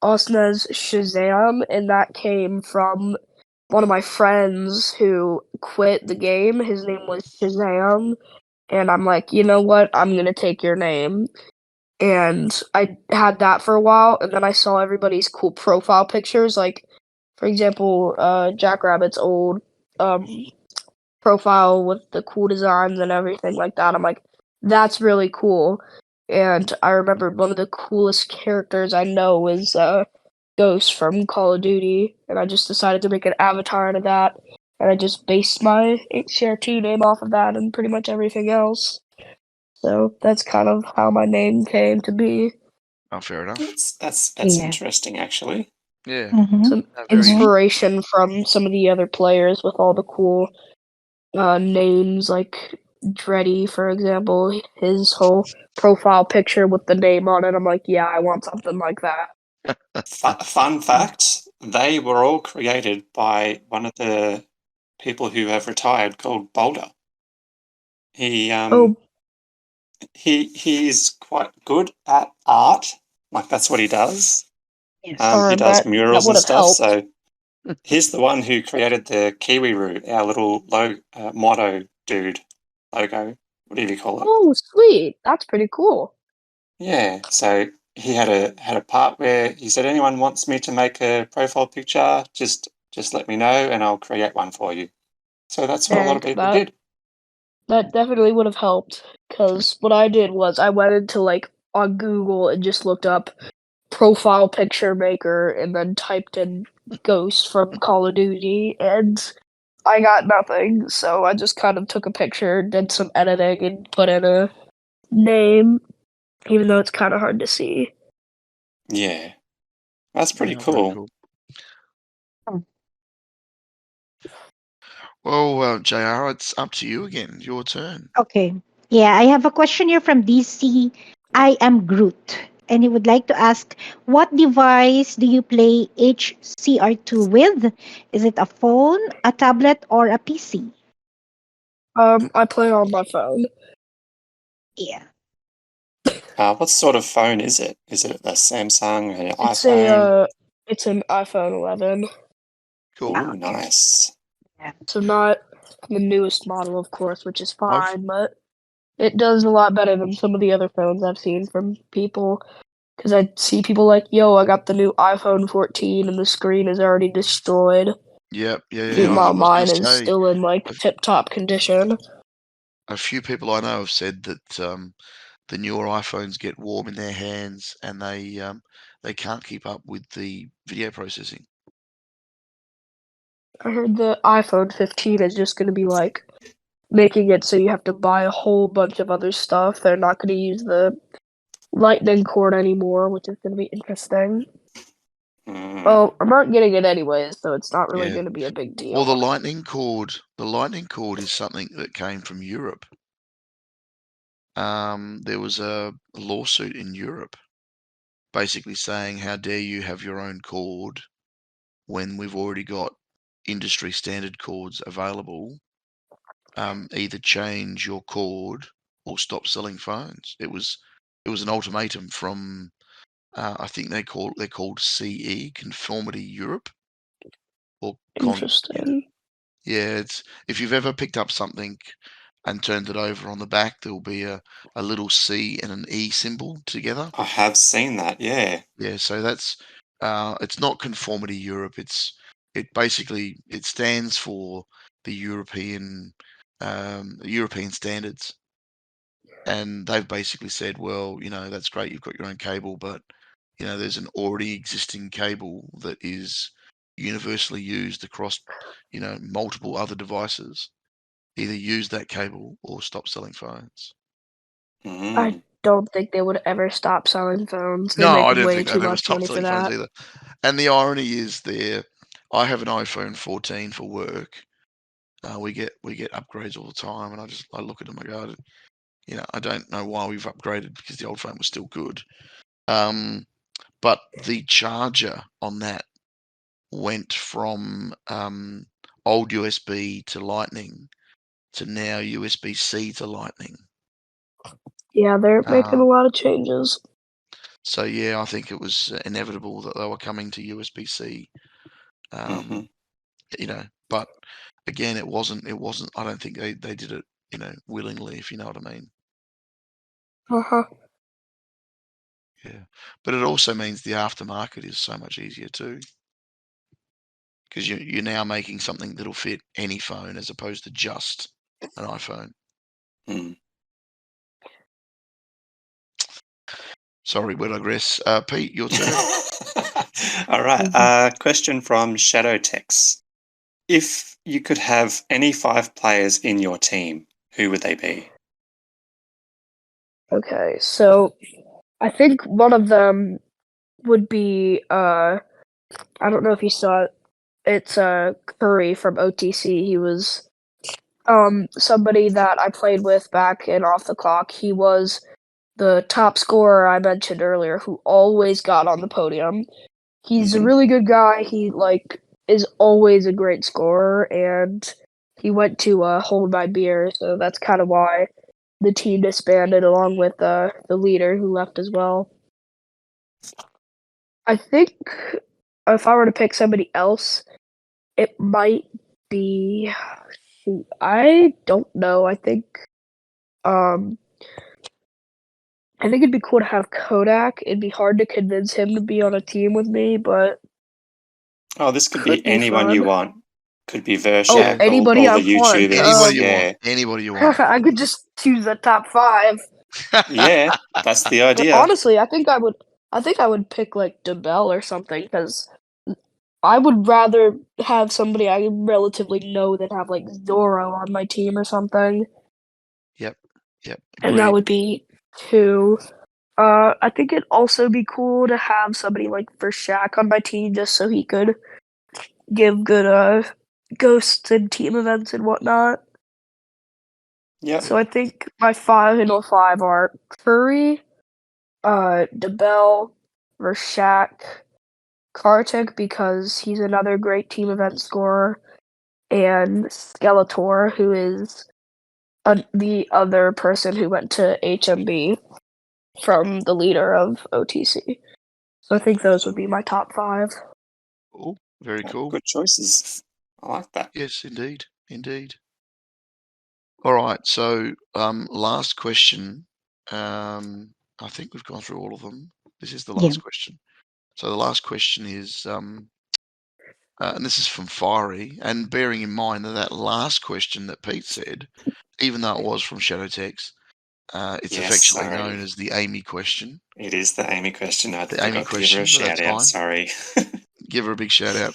AUSNZ Shazam, and that came from one of my friends who quit the game. His name was Shazam, and I'm like, you know what? I'm gonna take your name. And I had that for a while, and then I saw everybody's cool profile pictures, like, for example, Jackrabbit's old um, profile with the cool designs and everything like that. I'm like, that's really cool. And I remember one of the coolest characters I know is Ghost from Call of Duty, and I just decided to make an avatar out of that. and I just based my HCR2 name off of that and pretty much everything else. So that's kind of how my name came to be. Oh, fair enough. That's Yeah. interesting, actually. Yeah. Mhm. Some Very inspiration from some of the other players with all the cool names, like Dreddy, for example. His whole profile picture with the name on it. I'm like, yeah, I want something like that. Fun fact, they were all created by one of the people who have retired called Boulder. He is quite good at art. Like, that's what he does. Yes. He does that murals would and have stuff. helped. So he's the one who created the Kiwi route, our little motto dude logo, whatever you call it. Oh, sweet. That's pretty cool. Yeah. So he had a part where he said, anyone wants me to make a profile picture, just let me know and I'll create one for you. So that's what a lot of people did. That definitely would have helped, because what I did was I went into, like, on Google and just looked up profile picture maker and then typed in Ghost from Call of Duty, and I got nothing, so I just kind of took a picture, did some editing, and put in a name, even though it's kind of hard to see. Yeah. That's pretty Yeah, very cool. cool. Oh. Well, JR, it's up to you again. Your turn. Okay. Yeah, I have a question here from DC. I am Groot. And he would like to ask, what device do you play HCR2 with? Is it a phone, a tablet, or a PC? I play on my phone. Yeah. What sort of phone is it? Is it a Samsung, an iPhone? It's an iPhone 11. Cool. Oh, nice. So not the newest model, of course, which is I've- fine, but it does a lot better than some of the other phones I've seen from people. Because I see people like, yo, I got the new iPhone 14 and the screen is already destroyed. Yep. Yeah. Meanwhile, I was mine going to is say, still in like tip-top condition. a few people I know have said that the newer iPhones get warm in their hands and they can't keep up with the video processing. I heard the iPhone 15 is just going to be like making it so you have to buy a whole bunch of other stuff. They're not going to use the lightning cord anymore, which is going to be interesting. Mm. Well, I'm not getting it anyways, so it's not really Yeah. going to be a big deal. Well, the lightning cord is something that came from Europe. There was a lawsuit in Europe basically saying, how dare you have your own cord when we've already got industry standard cords available? Either change your cord or stop selling phones. It was an ultimatum from I think they're called CE, Conformity Europe, or Interesting. yeah. It's, if you've ever picked up something and turned it over, on the back there'll be a little C and an E symbol together. I have seen that, yeah. Yeah, so that's it's not Conformity Europe. It basically stands for the European standards, and they've basically said, well, that's great, you've got your own cable, but there's an already existing cable that is universally used across multiple other devices. Either use that cable or stop selling phones. I don't think they would ever stop selling phones. They No, make I don't way think too they've ever much stopped money for selling phones that. either. And the irony is, I have an iPhone 14 for work. We get upgrades all the time, and I look at them, I go, I don't know why we've upgraded, because the old phone was still good. But the charger on that went from old USB to Lightning to now USB-C to Lightning. Yeah, they're making a lot of changes. So yeah, I think it was inevitable that they were coming to USB-C. But again, it wasn't. I don't think they did it, willingly, if you know what I mean. Uh-huh. Yeah, but it also means the aftermarket is so much easier too, because you're now making something that'll fit any phone as opposed to just an iPhone. Sorry, we digress. Pete, your turn. All right. Question from Shadow Tex. If you could have any 5 players in your team, who would they be? Okay, so I think one of them would be I don't know if you saw it. It's Curry from OTC. He was somebody that I played with back in Off the Clock. He was the top scorer I mentioned earlier who always got on the podium. He's a Mhm. really good guy. He is always a great scorer, and he went to Hold My Beer, so that's kind of why the team disbanded along with the leader who left as well. I think if I were to pick somebody else, it might be shoot, I don't know. Um I think it'd be cool to have Kodak. It'd be hard to convince him to be on a team with me, but Oh, this could could be be anyone you fun. want. Could be Oh, Yeah. Vershak, anybody all I the want. Anybody YouTubers. you want. Yeah. Anybody you want. I could just choose the top 5. Yeah, that's the But idea. honestly, I think I would pick like DeBell or something because I would rather have somebody I relatively know than have like Zoro on my team or something. Yep. Yep. And that Agreed. would be 2. I think it'd also be cool to have somebody like for Shaq on my team just so he could give good ghosts and team events and whatnot. Yep. So I think my 5 are Curry, DeBell, Rashak, Kartik because he's another great team event scorer, and Skeletor, who is the other person who went to HMB from the leader of OTC. So I think those would be my top 5. Cool. Very cool. Good choices. I like that. Yes, indeed. Indeed. All right. So, last question. I think we've gone through all of them. This is the Yeah. last question. So the last question is, and this is from Fiery, and bearing in mind that that last question that Pete said, even though it was from Shadowtex, it's Yes, affectionately known sorry. as the Amy question. It is the Amy question. I The Amy forgot to give her a question, but that's shout out. fine. Sorry. Give her a big shout out.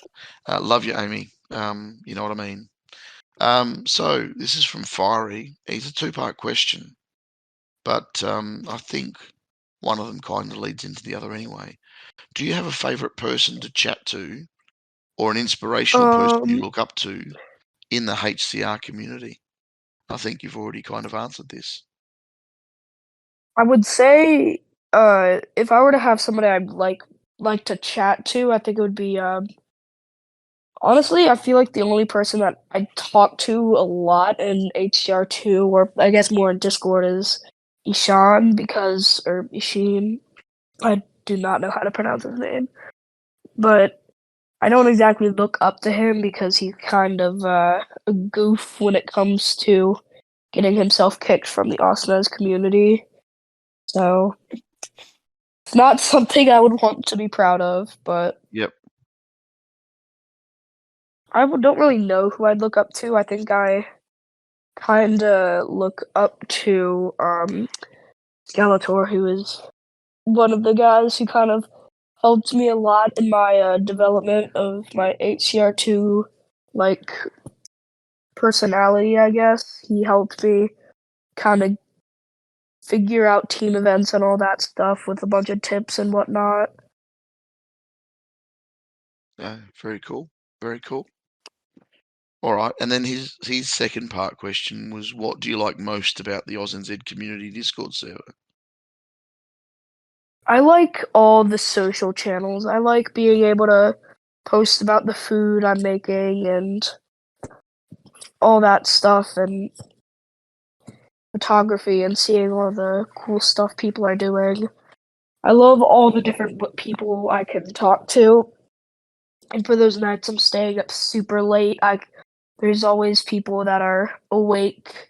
Love you, Amy. You know what I mean. So this is from Fiery. It's a two-part question, but I think one of them kind of leads into the other anyway. Do you have a favourite person to chat to, or an inspirational person you Um, look up to in the HCR community? I think you've already kind of answered this. I would say, if I were to have somebody I'd like to chat to, I think it would be, honestly, I feel like the only person that I talk to a lot in HCR2, or I guess more in Discord, is Ishan or Ishin. I do not know how to pronounce his name, but I don't exactly look up to him because he's kind of a goof when it comes to getting himself kicked from the AUSNZ community. So it's not something I would want to be proud of, but Yep. don't really know who I'd look up to. I think I kinda look up to Skeletor, who is one of the guys who kind of helped me a lot in my development of my HCR2 like personality, I guess. He helped me kind of figure out team events and all that stuff with a bunch of tips and whatnot. Very cool. Very cool. All right. And then his second part question was, what do you like most about the AUSNZ community Discord server? I like all the social channels. I like being able to post about the food I'm making and all that stuff and photography and seeing all the cool stuff people are doing. I love all the different people I can talk to. And for those nights I'm staying up super late, there's always people that are awake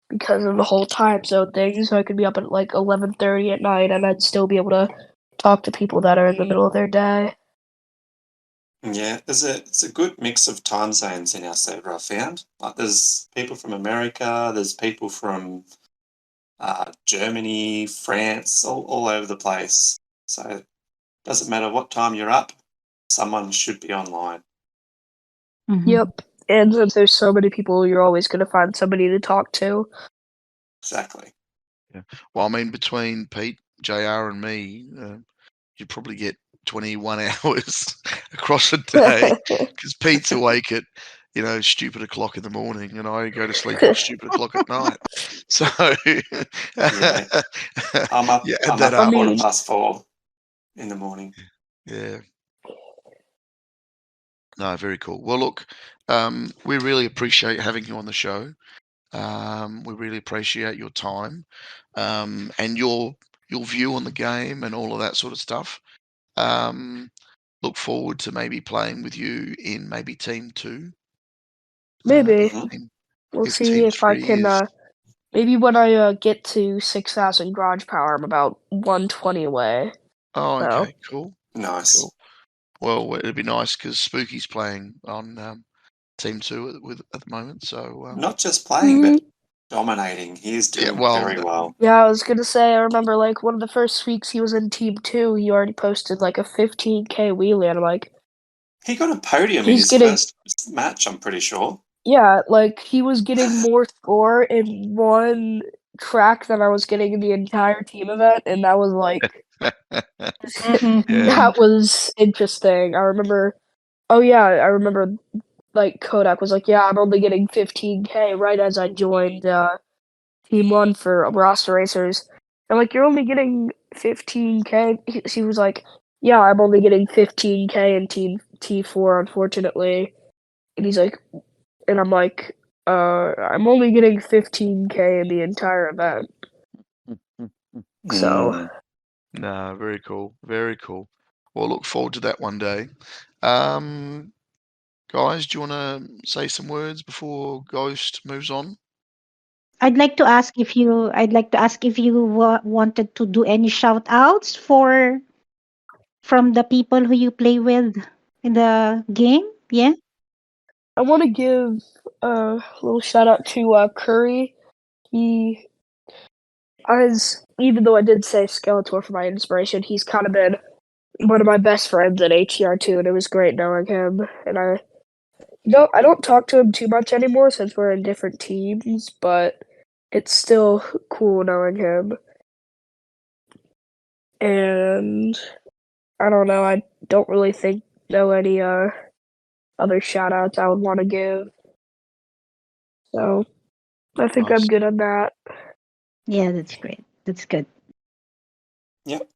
because of the whole time zone thing. So I could be up at like 11:30 at night and I'd still be able to talk to people that are in the middle of their day. Yeah, it's a good mix of time zones in our server, I found. Like there's people from America, there's people from Germany, France, all over the place. So it doesn't matter what time you're up, someone should be online. Mhm. Yep. and since there's so many people, you're always going to find somebody to talk to. Exactly. Well, I mean, between Pete, JR, and me, you'd probably get 21 hours across a day because Pete's awake at, stupid o'clock in the morning, and I go to sleep at stupid o'clock at night. So, Yeah. I'm up. yeah, add I'm that up up. at I mean- 4:15 in the morning. Yeah. No, very cool. Well, look, we really appreciate having you on the show. We really appreciate your time and your view on the game and all of that sort of stuff. Look forward to maybe playing with you in maybe Team 2. Maybe. Mhm. We'll if see Team if I 3 can. is... Maybe when I get to 6,000 garage power, I'm about 120 away. Oh, So. okay, cool. Nice. Cool. Well, it'd be nice because Spooky's playing on Team 2 at the moment. So Not just playing, but dominating. He's yeah, doing well, very well. Yeah, I was gonna say. I remember like one of the first weeks he was in Team 2. He already posted like a 15K wheelie, and I'm like, He got a podium in He's his getting- first match, I'm pretty sure. yeah, like he was getting more score in one track than I was getting in the entire team event, and that was like Mhm. Yeah. that was interesting. I remember. Oh yeah, I remember. Like Kodak was like, "Yeah, I'm only getting 15K," right as I joined Team 1 for roster racers. I'm like, "You're only getting 15K?" She was like, "Yeah, I'm only getting 15K in Team T4, unfortunately." And he's like, and I'm like, I'm only getting 15K in the entire event." So, Mm. No, very cool. Very cool. Well, look forward to that one day. Guys, do you want to say some words before Ghost moves on? I'd like to ask if you wanted to do any shout outs from the people who you play with in the game. Yeah. I want to give a little shout out to Curry. He even though I did say Skeletor for my inspiration, he's kind of been one of my best friends at HCR2, and it was great knowing him. And I don't talk to him too much anymore since we're in different teams, but it's still cool knowing him. And I don't know, I don't really know any other shout outs I would want to give. So I think I'm Nice. good on that. Yeah, that's great. That's good. Yep.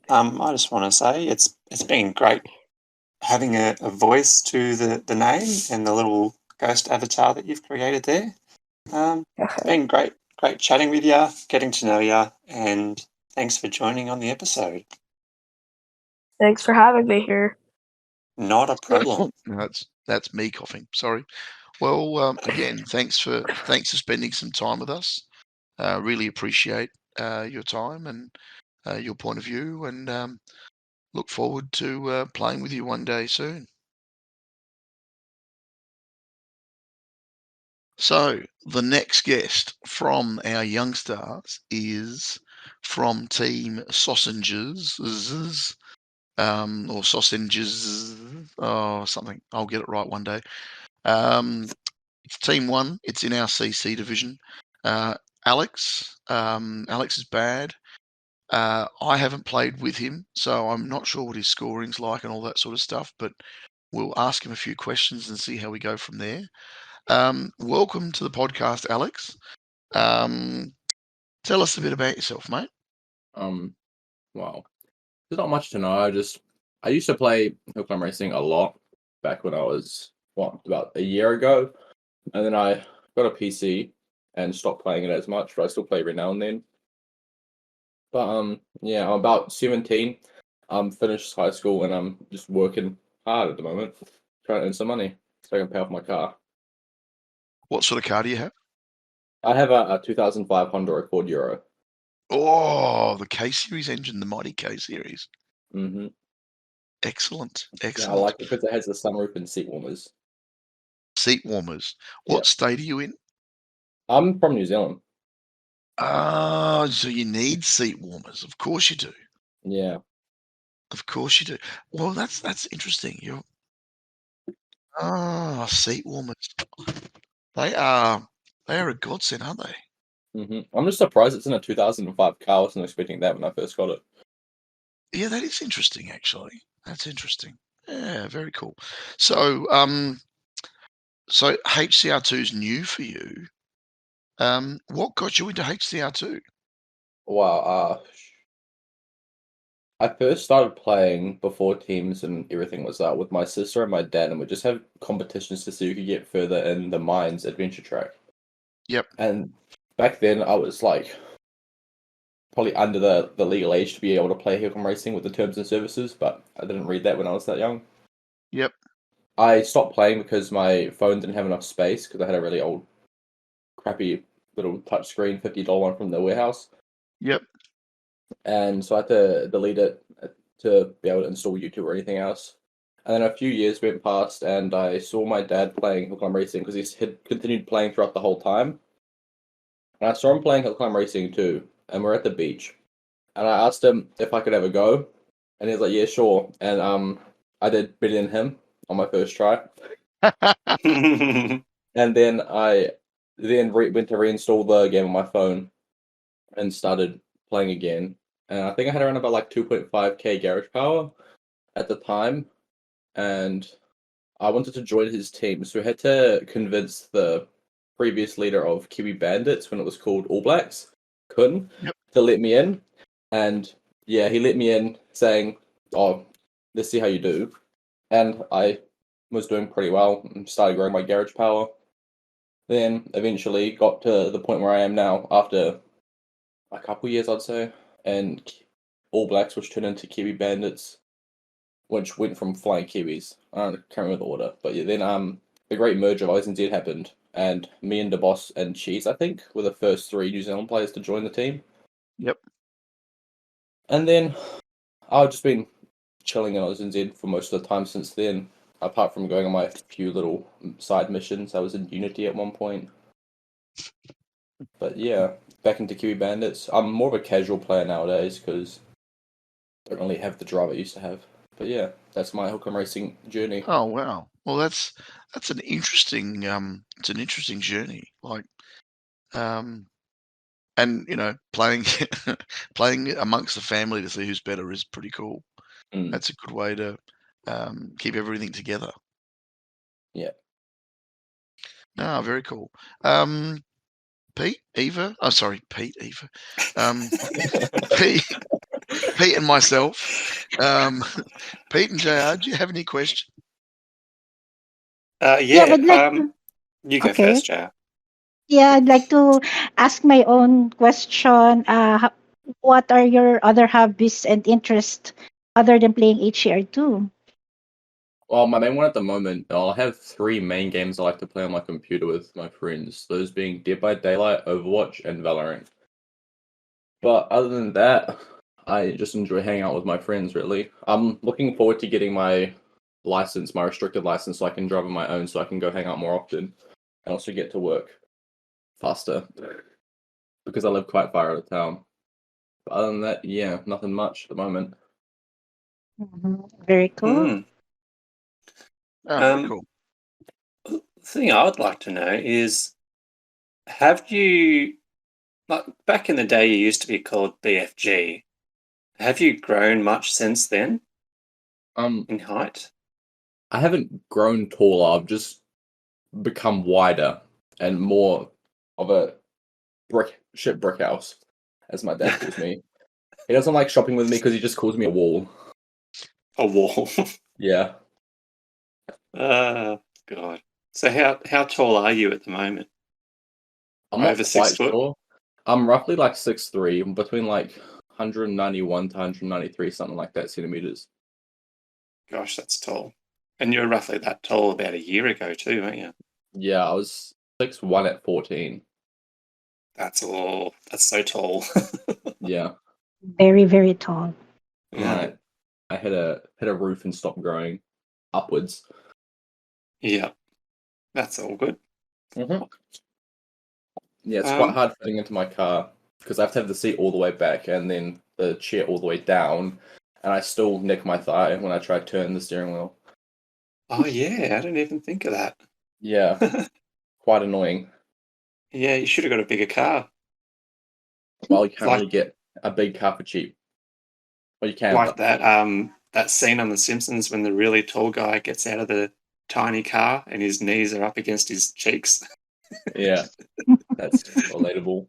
I just want to say it's been great having a voice to the name and the little ghost avatar that you've created there. It's been great chatting with you, getting to know you, and thanks for joining on the episode. Thanks for having me here. Not a problem. No, that's me coughing. Sorry. Well, again, thanks for spending some time with us. Really appreciate your time and your point of view, and look forward to playing with you one day soon. So the next guest from our youngstars is from Team Sausages, or Sausages, or something. I'll get it right one day. It's Team 1. It's in our CC division. Alex. Alex is bad. I haven't played with him, so I'm not sure what his scoring's like and all that sort of stuff, but we'll ask him a few questions and see how we go from there. Welcome to the podcast, Alex. Tell us a bit about yourself, mate. Well, there's not much to know. I used to play HillClimb Racing a lot back when I was about a year ago, and then I got a PC and stopped playing it as much, but I still play every now and then. But yeah, I'm about 17. I'm finished high school and I'm just working hard at the moment, trying to earn some money so I can pay off my car. What sort of car do you have? I have a 2005 Honda Accord Euro. Oh, the K Series engine, the mighty K Series. Mm-hmm. Excellent, Yeah, I excellent. like it because it has the sunroof and seat warmers. Seat warmers. What Yeah. state are you in? I'm from New Zealand. Ah, so you need seat warmers. Of course you do. Yeah. Of course you do. Well, that's interesting. Ah, seat warmers. They are a godsend, aren't they? I'm just surprised it's in a 2005 car. I wasn't expecting that when I first got it. Yeah, that is interesting, actually. That's interesting. Yeah, very cool. So, so HCR2 is new for you. What got you into HCR2? Wow. I first started playing before teams and everything was out with my sister and my dad, and we just have competitions to see who could get further in the Mines adventure track. Yep. And back then, I was like probably under the legal age to be able to play HillClimb Racing with the terms and services, but I didn't read that when I was that young. Yep. I stopped playing because my phone didn't have enough space because I had a really old, crappy little touchscreen $50 one from the warehouse. Yep. And so I had to delete it to be able to install YouTube or anything else. And then a few years went past, and I saw my dad playing HillClimb Racing because he had continued playing throughout the whole time. And I saw him playing HillClimb Racing too, and we're at the beach. And I asked him if I could have a go, and he was like, "Yeah, sure." And I did better than him on my first try. And then I went to reinstall the game on my phone and started playing again. And I think I had around about like 2.5k garage power at the time, and I wanted to join his team, so I had to convince the previous leader of Kiwi Bandits when it was called All Blacks, Kun, Yep. to let me in. And yeah, he let me in saying, "Oh, let's see how you do." And I was doing pretty well and started growing my garage power. Then eventually got to the point where I am now after a couple years, I'd say, and All Blacks, which turned into Kiwi Bandits, which went from Flying Kiwis. I can't remember the order, but yeah, then the great merger of AUSNZ happened, and me and the boss and Cheese, I think, were the first 3 New Zealand players to join the team. Yep. And then I've just been chilling in AUSNZ for most of the time since then. Apart from going on my few little side missions, I was in Unity at one point. But yeah, back into Kiwi Bandits. I'm more of a casual player nowadays because I don't really have the drive I used to have. But yeah, that's my HillClimb Racing journey. Oh wow. Well, that's an interesting it's an interesting journey. Like, and playing playing amongst the family to see who's better is pretty cool. Mm. That's a good way to keep everything together. Yeah. No, very cool. Pete, Eva. Oh, sorry, Pete, Eva. Pete, Pete and myself. Pete and JR, do you have any questions? Yeah, I'd like to. You go Okay. first, Jar. Yeah, I'd like to ask my own question. What are your other hobbies and interests other than playing HCR2? Well, my main one at the moment, I'll have 3 main games I like to play on my computer with my friends. Those being Dead by Daylight, Overwatch, and Valorant. But other than that, I just enjoy hanging out with my friends, really. I'm looking forward to getting my license, my restricted license, so I can drive on my own, so I can go hang out more often, and also get to work faster, because I live quite far out of town. But other than that, yeah, nothing much at the moment. Very cool. Mm. Oh, very cool. The thing I would like to know is, have you, like back in the day, you used to be called BFG. Have you grown much since then in height? I haven't grown taller. I've just become wider and more of a brick house, as my dad calls me. He doesn't like shopping with me because he just calls me a wall. A wall. Yeah. God. So how tall are you at the moment? I'm not Over quite 6 foot? sure. I'm roughly like 6'3", between like 191 to 193, something like that, centimeters. Gosh, that's tall. And you were roughly that tall about a year ago too, weren't you? Yeah, I was 6'1" at 14. That's so tall. Yeah. Very, very tall. I hit a roof and stopped growing upwards. Yeah. That's all good. Mm-hmm. Yeah, it's quite hard fitting into my car because I have to have the seat all the way back and then the chair all the way down, and I still nick my thigh when I try to turn the steering wheel. Oh yeah, I didn't even think of that. Yeah, quite annoying. Yeah, you should have got a bigger car. Well, you can't Like really get a big car for cheap. Well, you can, like but that scene on The Simpsons when the really tall guy gets out of the tiny car and his knees are up against his cheeks. yeah, that's relatable.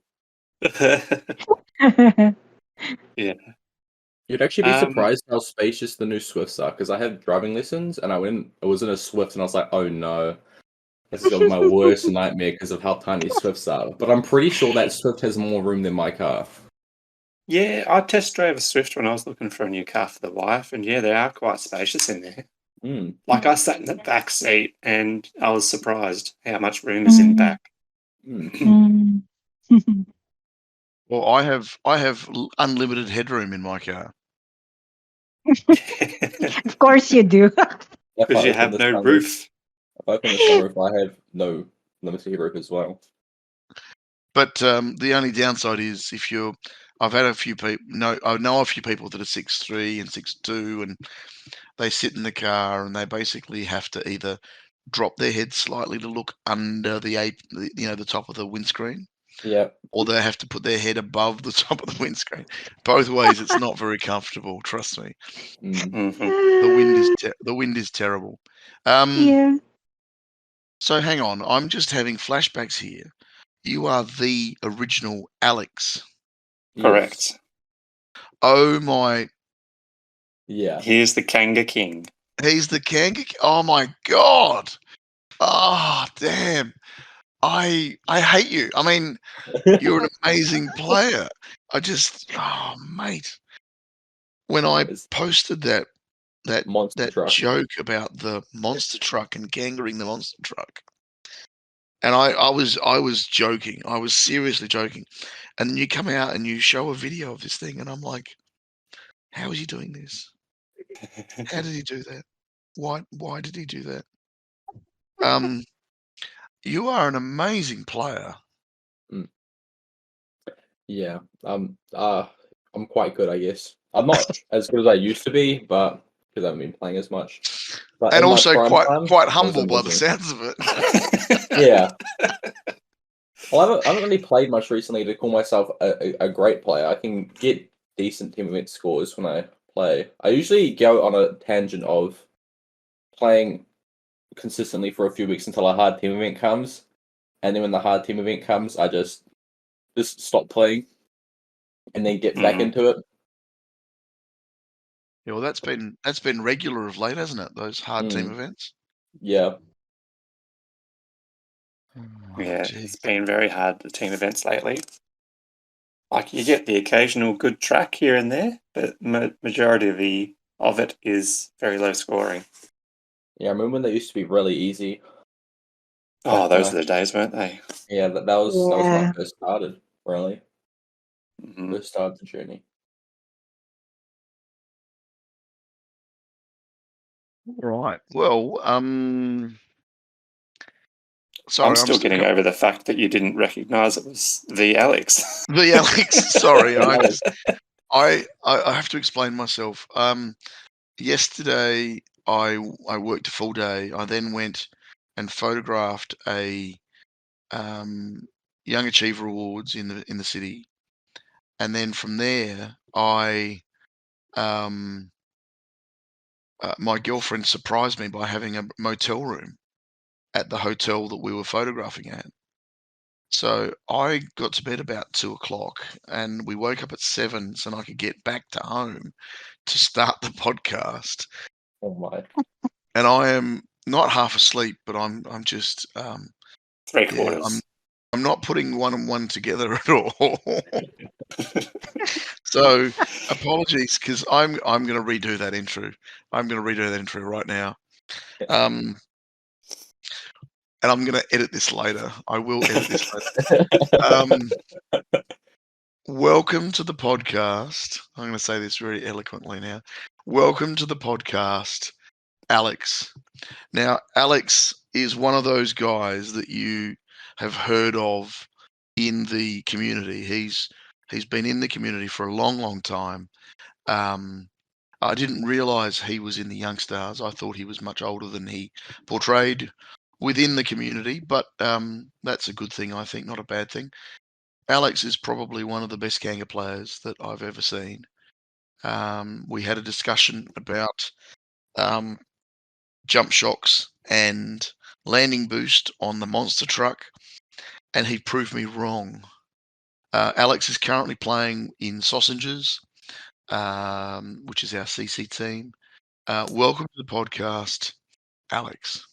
Yeah. You'd actually be Um, surprised how spacious the new Swifts are, because I had driving lessons and I was in a Swift and I was like, oh no, this is gonna be my worst nightmare because of how tiny Swifts are. But I'm pretty sure that Swift has more room than my car. yeah, I test drove a Swift when I was looking for a new car for the wife, and yeah, they are quite spacious in there. Mm. Like I sat in the back seat and I was surprised how much room is in back. Mm. Well, I have unlimited headroom in my car. Of course you do. If Because I you open have the no sunroof, roof. if I open the sunroof, I have no limited roof as well. But the only downside is I've had a few people. No, I know a few people that are 6'3" and 6'2", and they sit in the car and they basically have to either drop their head slightly to look under the top of the windscreen, Yeah. or they have to put their head above the top of the windscreen. Both ways, it's not very comfortable. Trust me. Mm. Mhm. The wind is terrible. Yeah. So hang on, I'm just having flashbacks here. You are the original Alex. Yes. Correct. Oh my! Yeah. Here's the Kanga King. He's the Kanga. Oh my god! Oh damn! I hate you. I mean, you're an amazing player. Oh mate, when I It's posted that monster truck. joke about the monster truck and gangering the monster truck, and I was joking. I was seriously joking, and then you come out and you show a video of this thing, and I'm like, how is he doing this? How did he do that? Why did he do that? Um, you are an amazing player. Yeah. I'm quite good, I guess. I'm not as good as I used to be, but because I haven't been playing as much. But And in my also prime quite time, quite I was humble by the amazing. sounds of it. Yeah. Well, I haven't really played much recently to call myself a great player. I can get decent team event scores when I play. I usually go on a tangent of playing consistently for a few weeks until a hard team event comes, and then when the hard team event comes, I just stop playing and then get back Mhm. into it. Yeah, well, that's been regular of late, hasn't it? Those hard team Mm. events. Yeah. Yeah, Gee. it's been very hard, the team events lately. Like you get the occasional good track here and there, but majority of it is very low scoring. Yeah, I remember when they used to be really easy. Oh, But those are the days, weren't they? yeah, that was when I Yeah. first started. Really, Mhm. first started the journey. Right. Well, I'm sorry, I'm still still getting over the fact that you didn't recognise it was the Alex. the Alex. Sorry, No. I have to explain myself. Yesterday I worked a full day. I then went and photographed a Young Achiever Awards in the city, and then from there my girlfriend surprised me by having a motel room at the hotel that we were photographing at. So I got to bed about 2 o'clock, and we woke up at 7 so I could get back to home to start the podcast. Oh my. And I am not half asleep, but I'm just Three yeah, quarters. I'm not putting one and one together at all. So apologies, because I'm going to redo that intro. I'm going to redo that intro right now. And I'm going to edit this later. I will edit this later. Welcome to the podcast. I'm going to say this very eloquently now. Welcome to the podcast, Alex. Now, Alex is one of those guys that you have heard of in the community. He's been in the community for a long, long time. I didn't realise he was in the youngstars. I thought he was much older than he portrayed within the community, but that's a good thing, I think, not a bad thing. Alex is probably one of the best Kanga players that I've ever seen. We had a discussion about jump shocks and landing boost on the monster truck, and he proved me wrong. Alex is currently playing in Sausages, which is our CC team. Welcome to the podcast, Alex.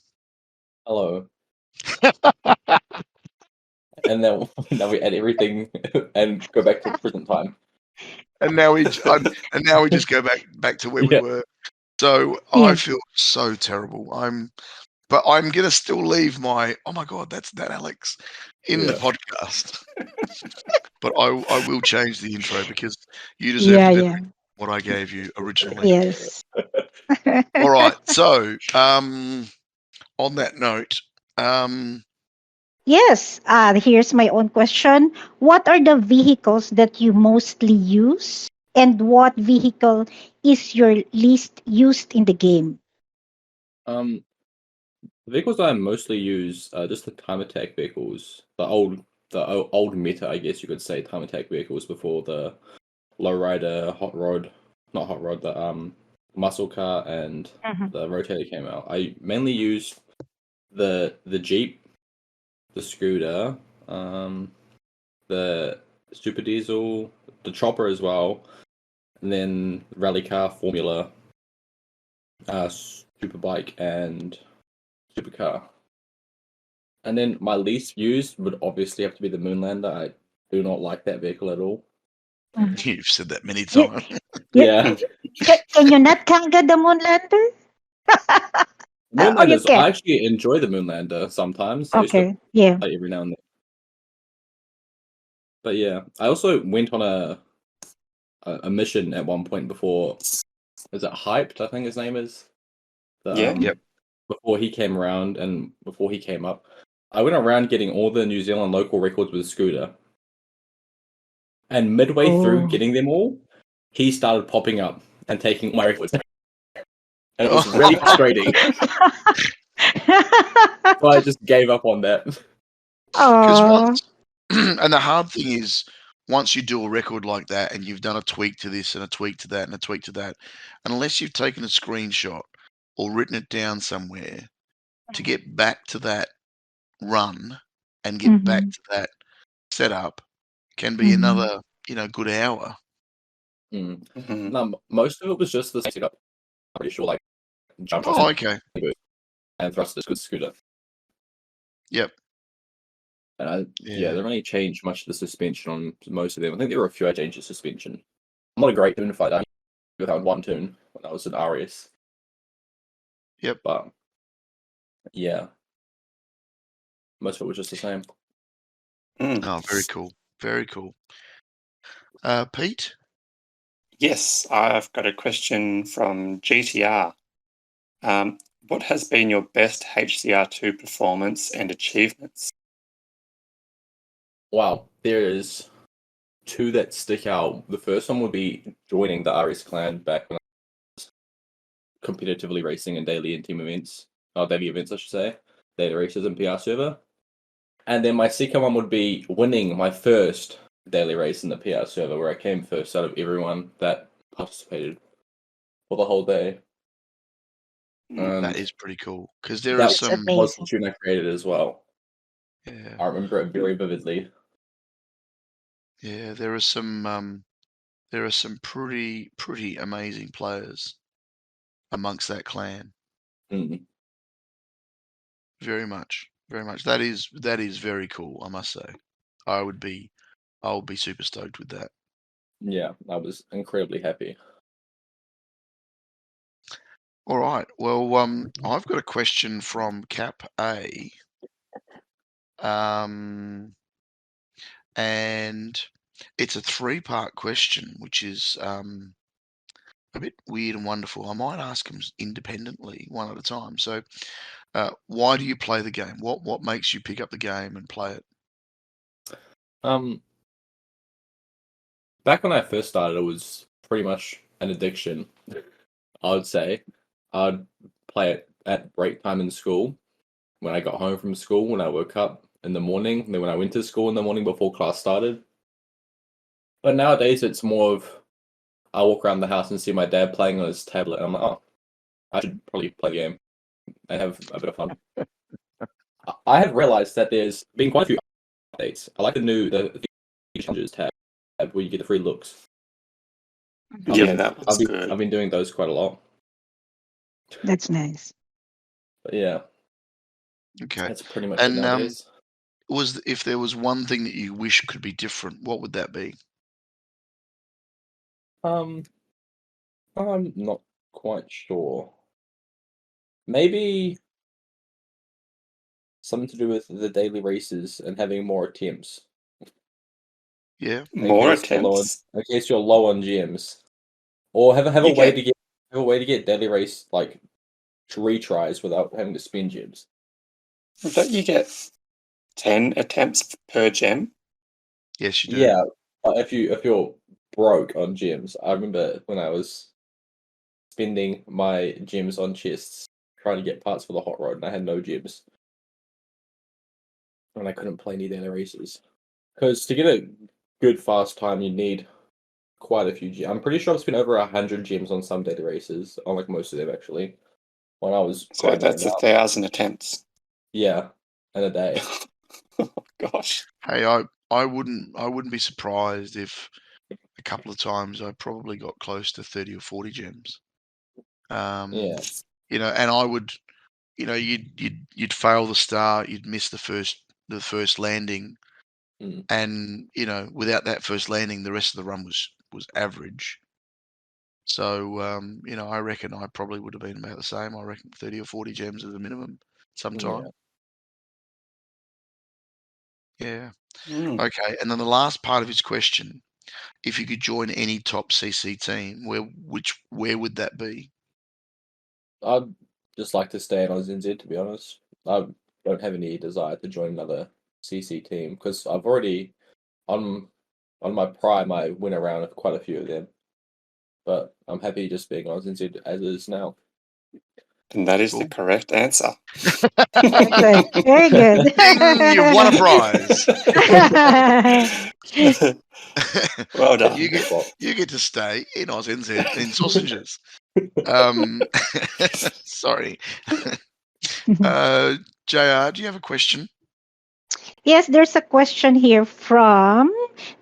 Hello. And then now we add everything and go back to present time. And now we just go back to where we Yeah. were. So Yeah. I feel so terrible. But I'm gonna still leave my oh my god, that's that Alex in the Yeah. podcast. But I will change the intro because you deserve Yeah, better yeah. than what I gave you originally. Yes. All right. So on that note, Yes. Here's my own question. What are the vehicles that you mostly use, and what vehicle is your least used in the game? The vehicles I mostly use are just the time attack vehicles, the old meta, I guess you could say, time attack vehicles before the lowrider, the muscle car and Mhm. the rotator came out. I mainly use the Jeep, the scooter, the super diesel, the chopper as well, and then rally car, formula, super bike, and supercar. And then my least used would obviously have to be the Moonlander. I do not like that vehicle at all. you've said that many Yeah. times. Yeah. Can you not Kanga the Moonlander? Or you Moonlanders, can? I actually enjoy the Moonlander sometimes. I used to Okay. Yeah. play every now and then. But yeah, I also went on a mission at one point before. Is it Hyped? I think his name is. Yeah. Yep. Before he came around and before he came up, I went around getting all the New Zealand local records with a scooter. And midway through Oh. getting them all, he started popping up and taking my records. And it was really frustrating. So I just gave up on that. Because Oh. once, and the hard thing is, once you do a record like that and you've done a tweak to this and a tweak to that and a tweak to that, unless you've taken a screenshot or written it down somewhere to get back to that run and get back Mhm. to that setup can be Mhm. another, good hour. Mm. Mhm. No, most of it was just the setup. I'm pretty sure, like jump Oh, okay. and thrust the scooter. Yep. And Yeah. they really changed much of the suspension on most of them. I think there were a few I changed the suspension. I'm not a great tune fighter. I without one tune when I was in RS. Yep. But yeah, most of it was just the same. Oh, very cool. Very cool. Pete? Yes, I've got a question from GTR. What has been your best HCR2 performance and achievements? Wow, there is two that stick out. The first one would be joining the RS clan back when I was competitively racing in daily and team events. Daily events, I should say. Daily races and PR server. And then my second one would be winning my first daily race in the PR server, where I came first out of everyone that participated for the whole day. That is pretty cool because there are That That's some. was the amazing. tune I created as well. Yeah. I remember it very vividly. Yeah, there are some pretty amazing players amongst that clan. Mm. Very much, very much. That is very cool, I must say. I would be super stoked with that. Yeah, I was incredibly happy. All right. Well, I've got a question from Cap A. And it's a three-part question, which is a bit weird and wonderful. I might ask them independently, one at a time. So, why do you play the game? What makes you pick up the game and play it? Back when I first started, it was pretty much an addiction. I would say I'd play it at break time in school, when I got home from school, when I woke up in the morning, and then when I went to school in the morning before class started. But nowadays, it's more of I walk around the house and see my dad playing on his tablet, and I'm like, oh, I should probably play the game and have a bit of fun. I have realized that there's been quite a few updates. I like the challenges tab where you get the free looks. Yeah, that looks good. I've been doing those quite a lot. That's nice. But yeah, Okay. that's pretty much it And nowadays. if there was one thing that you wish could be different, what would that be? I'm not quite sure. Maybe something to do with the daily races and having more attempts. Yeah. More attempts. In case you're low on gems, or have a way to get daily race like retries without having to spend gems. Don't you get 10 attempts per gem? Yes, you do. Yeah, if you're broke on gems, I remember when I was spending my gems on chests trying to get parts for the hot rod, and I had no gems, and I couldn't play any daily races. Because to get a good fast time, you need quite a few gems. I'm pretty sure I've spent over 100 gems on some daily races, on like most of them actually. When I was So that's 1,000 attempts. Yeah, in a day. Oh, gosh. Hey, I wouldn't be surprised if a couple of times I probably got close to 30 or 40 gems. Yeah. You know, and I would, you know, you'd fail the start, you'd miss the first landing, and you know, without that first landing, the rest of the run was average. So you know, I reckon I probably would have been about the same. I reckon 30 or 40 gems as a minimum sometime. Yeah. Okay, and then the last part of his question: if you could join any top CC team, where would that be? I'd just like to stay in AUSNZ, to be honest. I don't have any desire to join another CC team because I've already on my prime I went around with quite a few of them. But I'm happy just being AUSNZ as is now. And that is the correct answer. Good. Very good. Ding, you've won a prize. Well done. You get to stay in AUSNZ in sausages. Sorry. JR, do you have a question? Yes, there's a question here from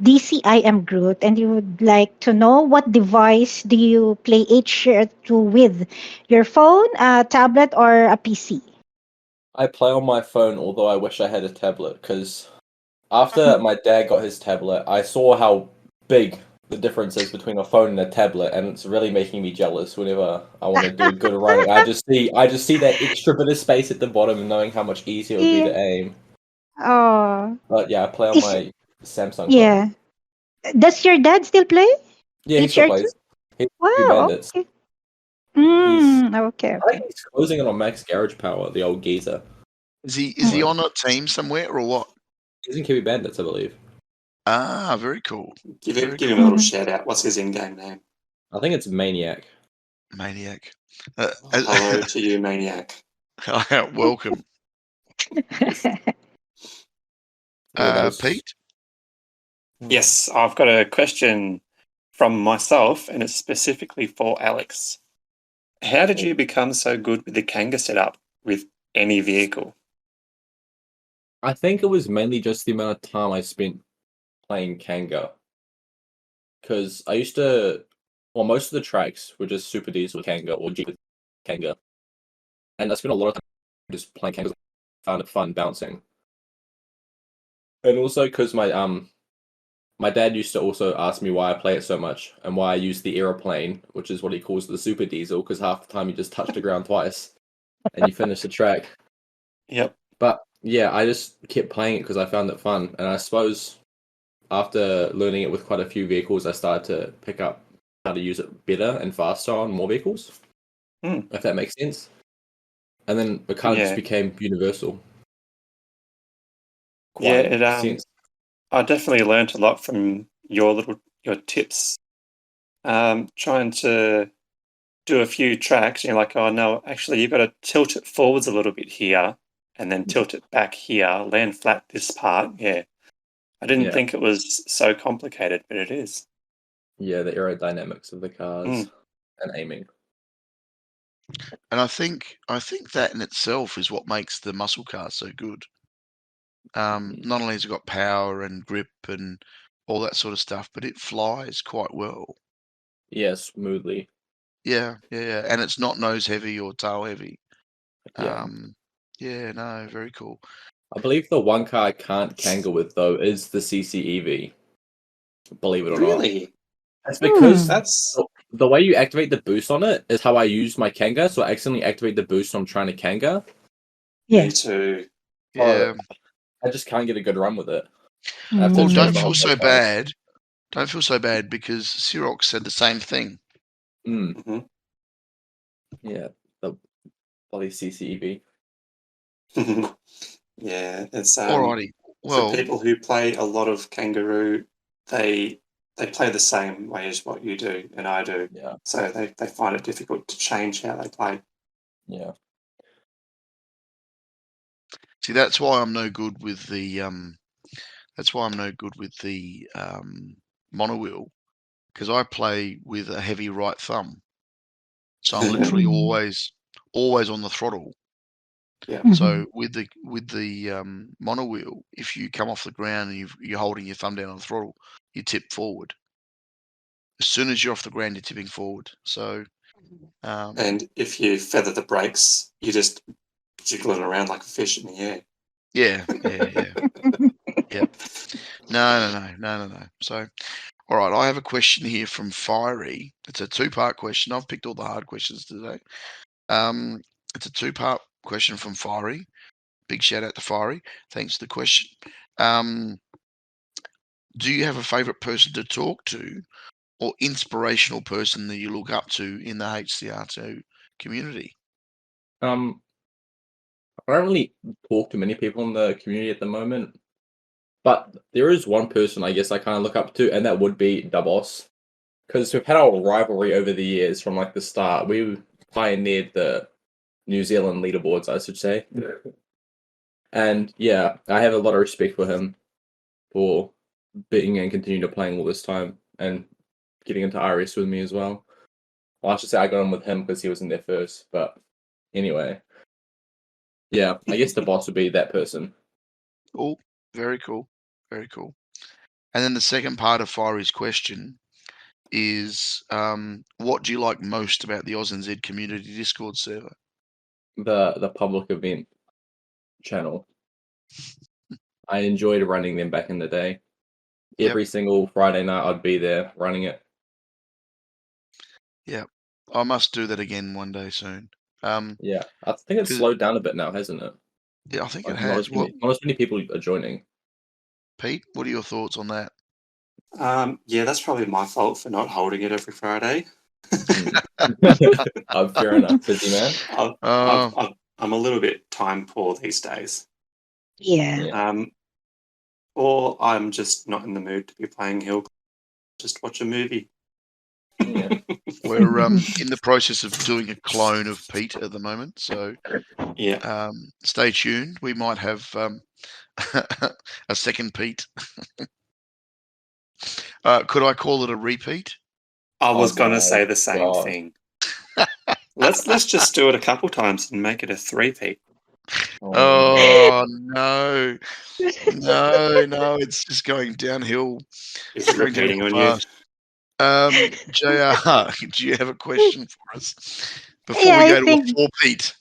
DCIM Groot, and you would like to know what device do you play H2 with? Your phone, a tablet, or a PC? I play on my phone, although I wish I had a tablet, because after my dad got his tablet, I saw how big the difference is between a phone and a tablet, and it's really making me jealous whenever I want to do a good run. I just see that extra bit of space at the bottom and knowing how much easier it would be to aim. Oh. But yeah, I play on my Samsung Yeah. phone. Does your dad still play? Yeah, he still plays. He's Wow. Bandits. Okay. Okay. I think he's closing it on max garage power, the old geezer. Is he on a team somewhere or what? He's in Kiwi Bandits, I believe. Ah, very cool. Give him a little shout out. What's his in-game name? I think it's Maniac. Maniac. Hello to you, Maniac. Welcome. Pete? Yes, I've got a question from myself, and it's specifically for Alex. How did you become so good with the Kanga setup with any vehicle? I think it was mainly just the amount of time I spent playing Kanga. Because I used to, well, most of the tracks were just Super Diesel with Kanga or Jeep with Kanga. And I spent a lot of time just playing Kanga. I found it fun bouncing. And also because my dad used to also ask me why I play it so much and why I use the aeroplane, which is what he calls the Super Diesel, because half the time you just touch the ground twice and you finish the track. Yep. But yeah, I just kept playing it because I found it fun. And I suppose after learning it with quite a few vehicles, I started to pick up how to use it better and faster on more vehicles, if that makes sense. And then it kind of just became universal. I definitely learned a lot from your tips. Trying to do a few tracks, and you're like, oh no, actually you've got to tilt it forwards a little bit here, and then tilt it back here, land flat this part. Yeah, I didn't think it was so complicated, but it is. Yeah, the aerodynamics of the cars and aiming. And I think that in itself is what makes the muscle car so good. Not only has it got power and grip and all that sort of stuff, but it flies quite well. Yeah, smoothly. Yeah, and it's not nose heavy or tail heavy. Yeah. Yeah, no, very cool. I believe the one car I can't Kanga with though is the CCEV. Believe it or not. Really? That's because That's the way you activate the boost on it is how I use my Kanga, so I accidentally activate the boost when I'm trying to Kanga. Yeah. me too. Yeah. I just can't get a good run with it. Well, change don't my feel whole so profile. bad. Don't feel so bad because Xerox said the same thing. Mhm. Yeah, the bloody CCEV. Yeah, it's Alrighty. for Well, people who play a lot of Kangaroo, they play the same way as what you do and I do. Yeah, So they find it difficult to change how they play. yeah. see, that's why I'm no good with the monowheel, because I play with a heavy right thumb, so I'm literally always on the throttle. Yeah. So with the monowheel, if you come off the ground and you're holding your thumb down on the throttle, you tip forward. As soon as you're off the ground, you're tipping forward. So, And if you feather the brakes, you just jiggle it around like a fish in the air. yeah. Yep. No. So, all right, I have a question here from Fiery. It's a two-part question. I've picked all the hard questions today. It's a two-part question from Fiery. Big shout out to Fiery. Thanks for the question. Do you have a favorite person to talk to or inspirational person that you look up to in the HCR2 community? I don't really talk to many people in the community at the moment, but there is one person I guess I kind of look up to, and that would be Dabos, because we've had our rivalry over the years from like the start. We pioneered the New Zealand leaderboards, I should say, and yeah, I have a lot of respect for him for being and continuing to playing all this time and getting into RS with me as well. Well, I should say I got on with him because he was in there first, but anyway. Yeah, I guess the boss would be that person. Oh, very cool. Very cool. And then the second part of Fiery's question is, what do you like most about the AUSNZ community Discord server? The public event channel. I enjoyed running them back in the day. Every single Friday night I'd be there running it. Yeah, I must do that again one day soon. Yeah, I think it's slowed down a bit now, hasn't it? Yeah, I think Like, it has. not as many people are joining. Pete, what are your thoughts on that? Yeah, that's probably my fault for not holding it every Friday. Fair enough, busy man. I'm a little bit time poor these days. Yeah. Or I'm just not in the mood to be playing Hill. Just watch a movie. Yeah. We're in the process of doing a clone of Pete at the moment, so yeah. Stay tuned. We might have a second Pete. Could I call it a repeat? I was gonna say the same thing. Let's just do it a couple times and make it a three-peat. Oh no, it's just going downhill. Is it repeating on you? JR, do you have a question for us before Yeah, we go I to think- a four-peat?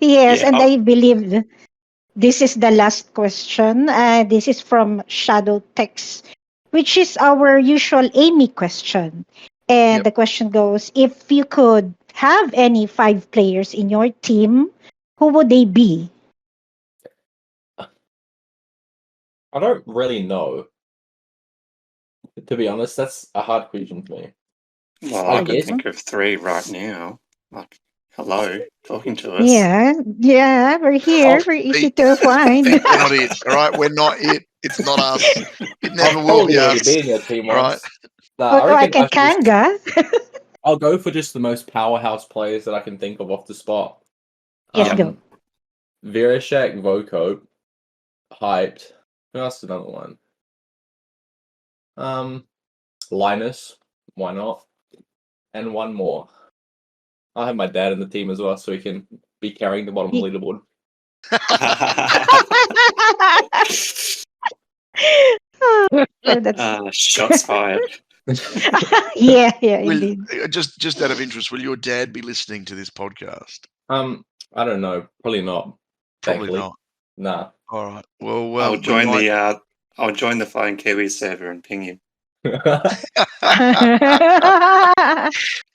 Yes, Yeah, and I believe this is the last question. This is from Shadow Text, which is our usual Amy question. And Yep. the question goes, if you could have any 5 players in your team, who would they be? I don't really know. To be honest, that's a hard question for me. Well, I could think of 3 right now. Like, hello, talking to us. Yeah, we're here. We're easy to find. We're not it. All right, we're not it. It's not us. It never will be us. Be in your team All right. once. Nah, Or I can I I'll go for just the most powerhouse players that I can think of off the spot. Yes, go. Vereshek, Voko, hyped. Who else is another one? Linus, why not? And one more. I'll have my dad in the team as well, so he can be carrying the bottom of the leaderboard. Shots fired. Yeah, Will, indeed. just out of interest, will your dad be listening to this podcast? I don't know. Probably not. Probably Thankfully. not. Nah. All right. Well, I'll we join might- I'll join the Flying Kiwi server and ping him.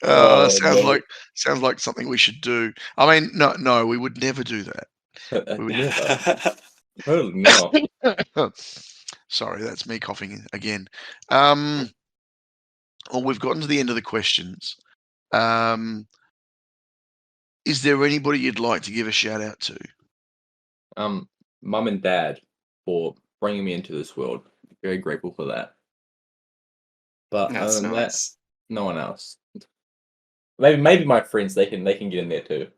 Oh, sounds like something we should do. I mean, no, we would never do that. We would Never. Oh, no. Sorry, that's me coughing again. Well, we've gotten to the end of the questions. Is there anybody you'd like to give a shout out to? Mum and dad for bringing me into this world. Very grateful for that. But That's other than nice. that, no one else. Maybe my friends, they can get in there too.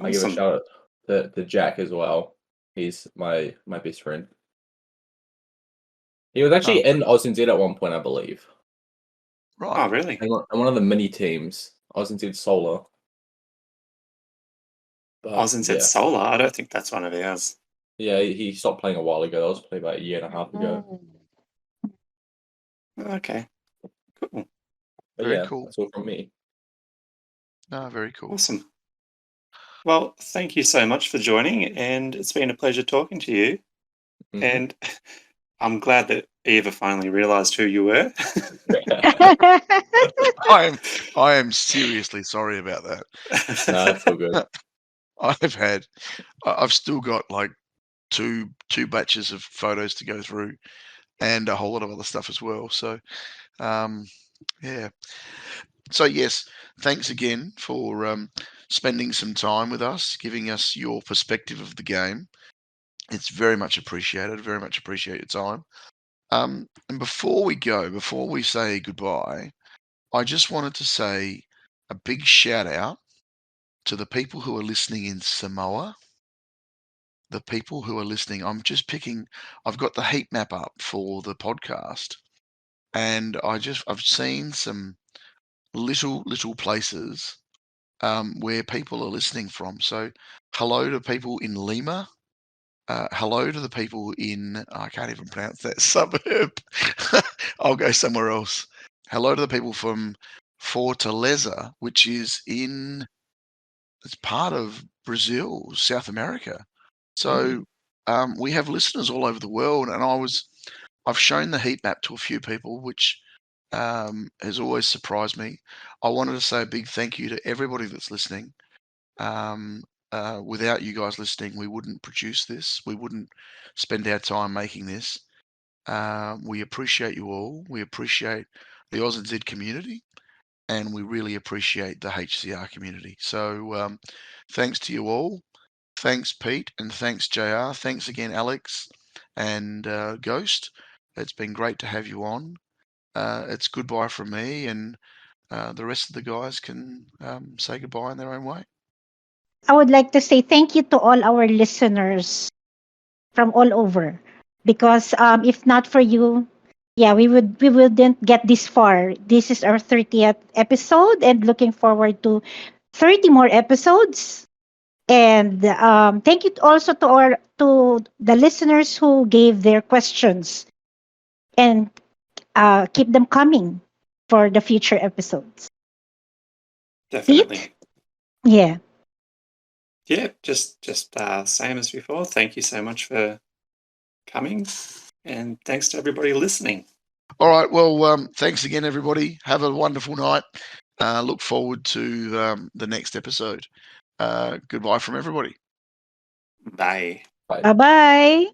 I give a Awesome. shout out to Jack as well. He's my best friend. He was actually in AUSNZ at one point, I believe. Right. Oh, really? And one of the mini teams, AUSNZ Solar. But, AUSNZ Solar? I don't think that's one of ours. Yeah, he stopped playing a while ago. That was probably about a year and a half ago. Okay. Cool. But Very yeah, cool. that's all from me. No, very cool. Awesome. Well, thank you so much for joining, and it's been a pleasure talking to you. Mhm. And I'm glad that Eva finally realised who you were. I am seriously sorry about that. No, that's all good. I've still got like two batches of photos to go through and a whole lot of other stuff as well. So, yeah. So yes, thanks again for spending some time with us, giving us your perspective of the game. It's very much appreciated. Very much appreciate your time. And before we say goodbye, I just wanted to say a big shout out to the people who are listening in Samoa. The people who are listening, I've got the heat map up for the podcast, and I've seen some little places where people are listening from. So hello to people in Lima. Hello to the people in, I can't even pronounce that suburb. I'll go somewhere else. Hello to the people from Fortaleza, which is it's part of Brazil, South America. So we have listeners all over the world, and I've shown the heat map to a few people, which has always surprised me. I wanted to say a big thank you to everybody that's listening. Without you guys listening, we wouldn't produce this. We wouldn't spend our time making this. We appreciate you all. We appreciate the AUSNZ community, and we really appreciate the HCR community. So thanks to you all. Thanks, Pete, and thanks, JR. Thanks again, Alex and Ghost. It's been great to have you on. It's goodbye from me, and the rest of the guys can say goodbye in their own way. I would like to say thank you to all our listeners from all over, because if not for you, yeah, we wouldn't get this far. This is our 30th episode, and looking forward to 30 more episodes. And thank you also to the listeners who gave their questions, and keep them coming for the future episodes. Definitely. Pete? Yeah. Yeah, just same as before. Thank you so much for coming, and thanks to everybody listening. All right. Well, thanks again, everybody. Have a wonderful night. Look forward to the next episode. Goodbye from everybody. Bye. Bye bye.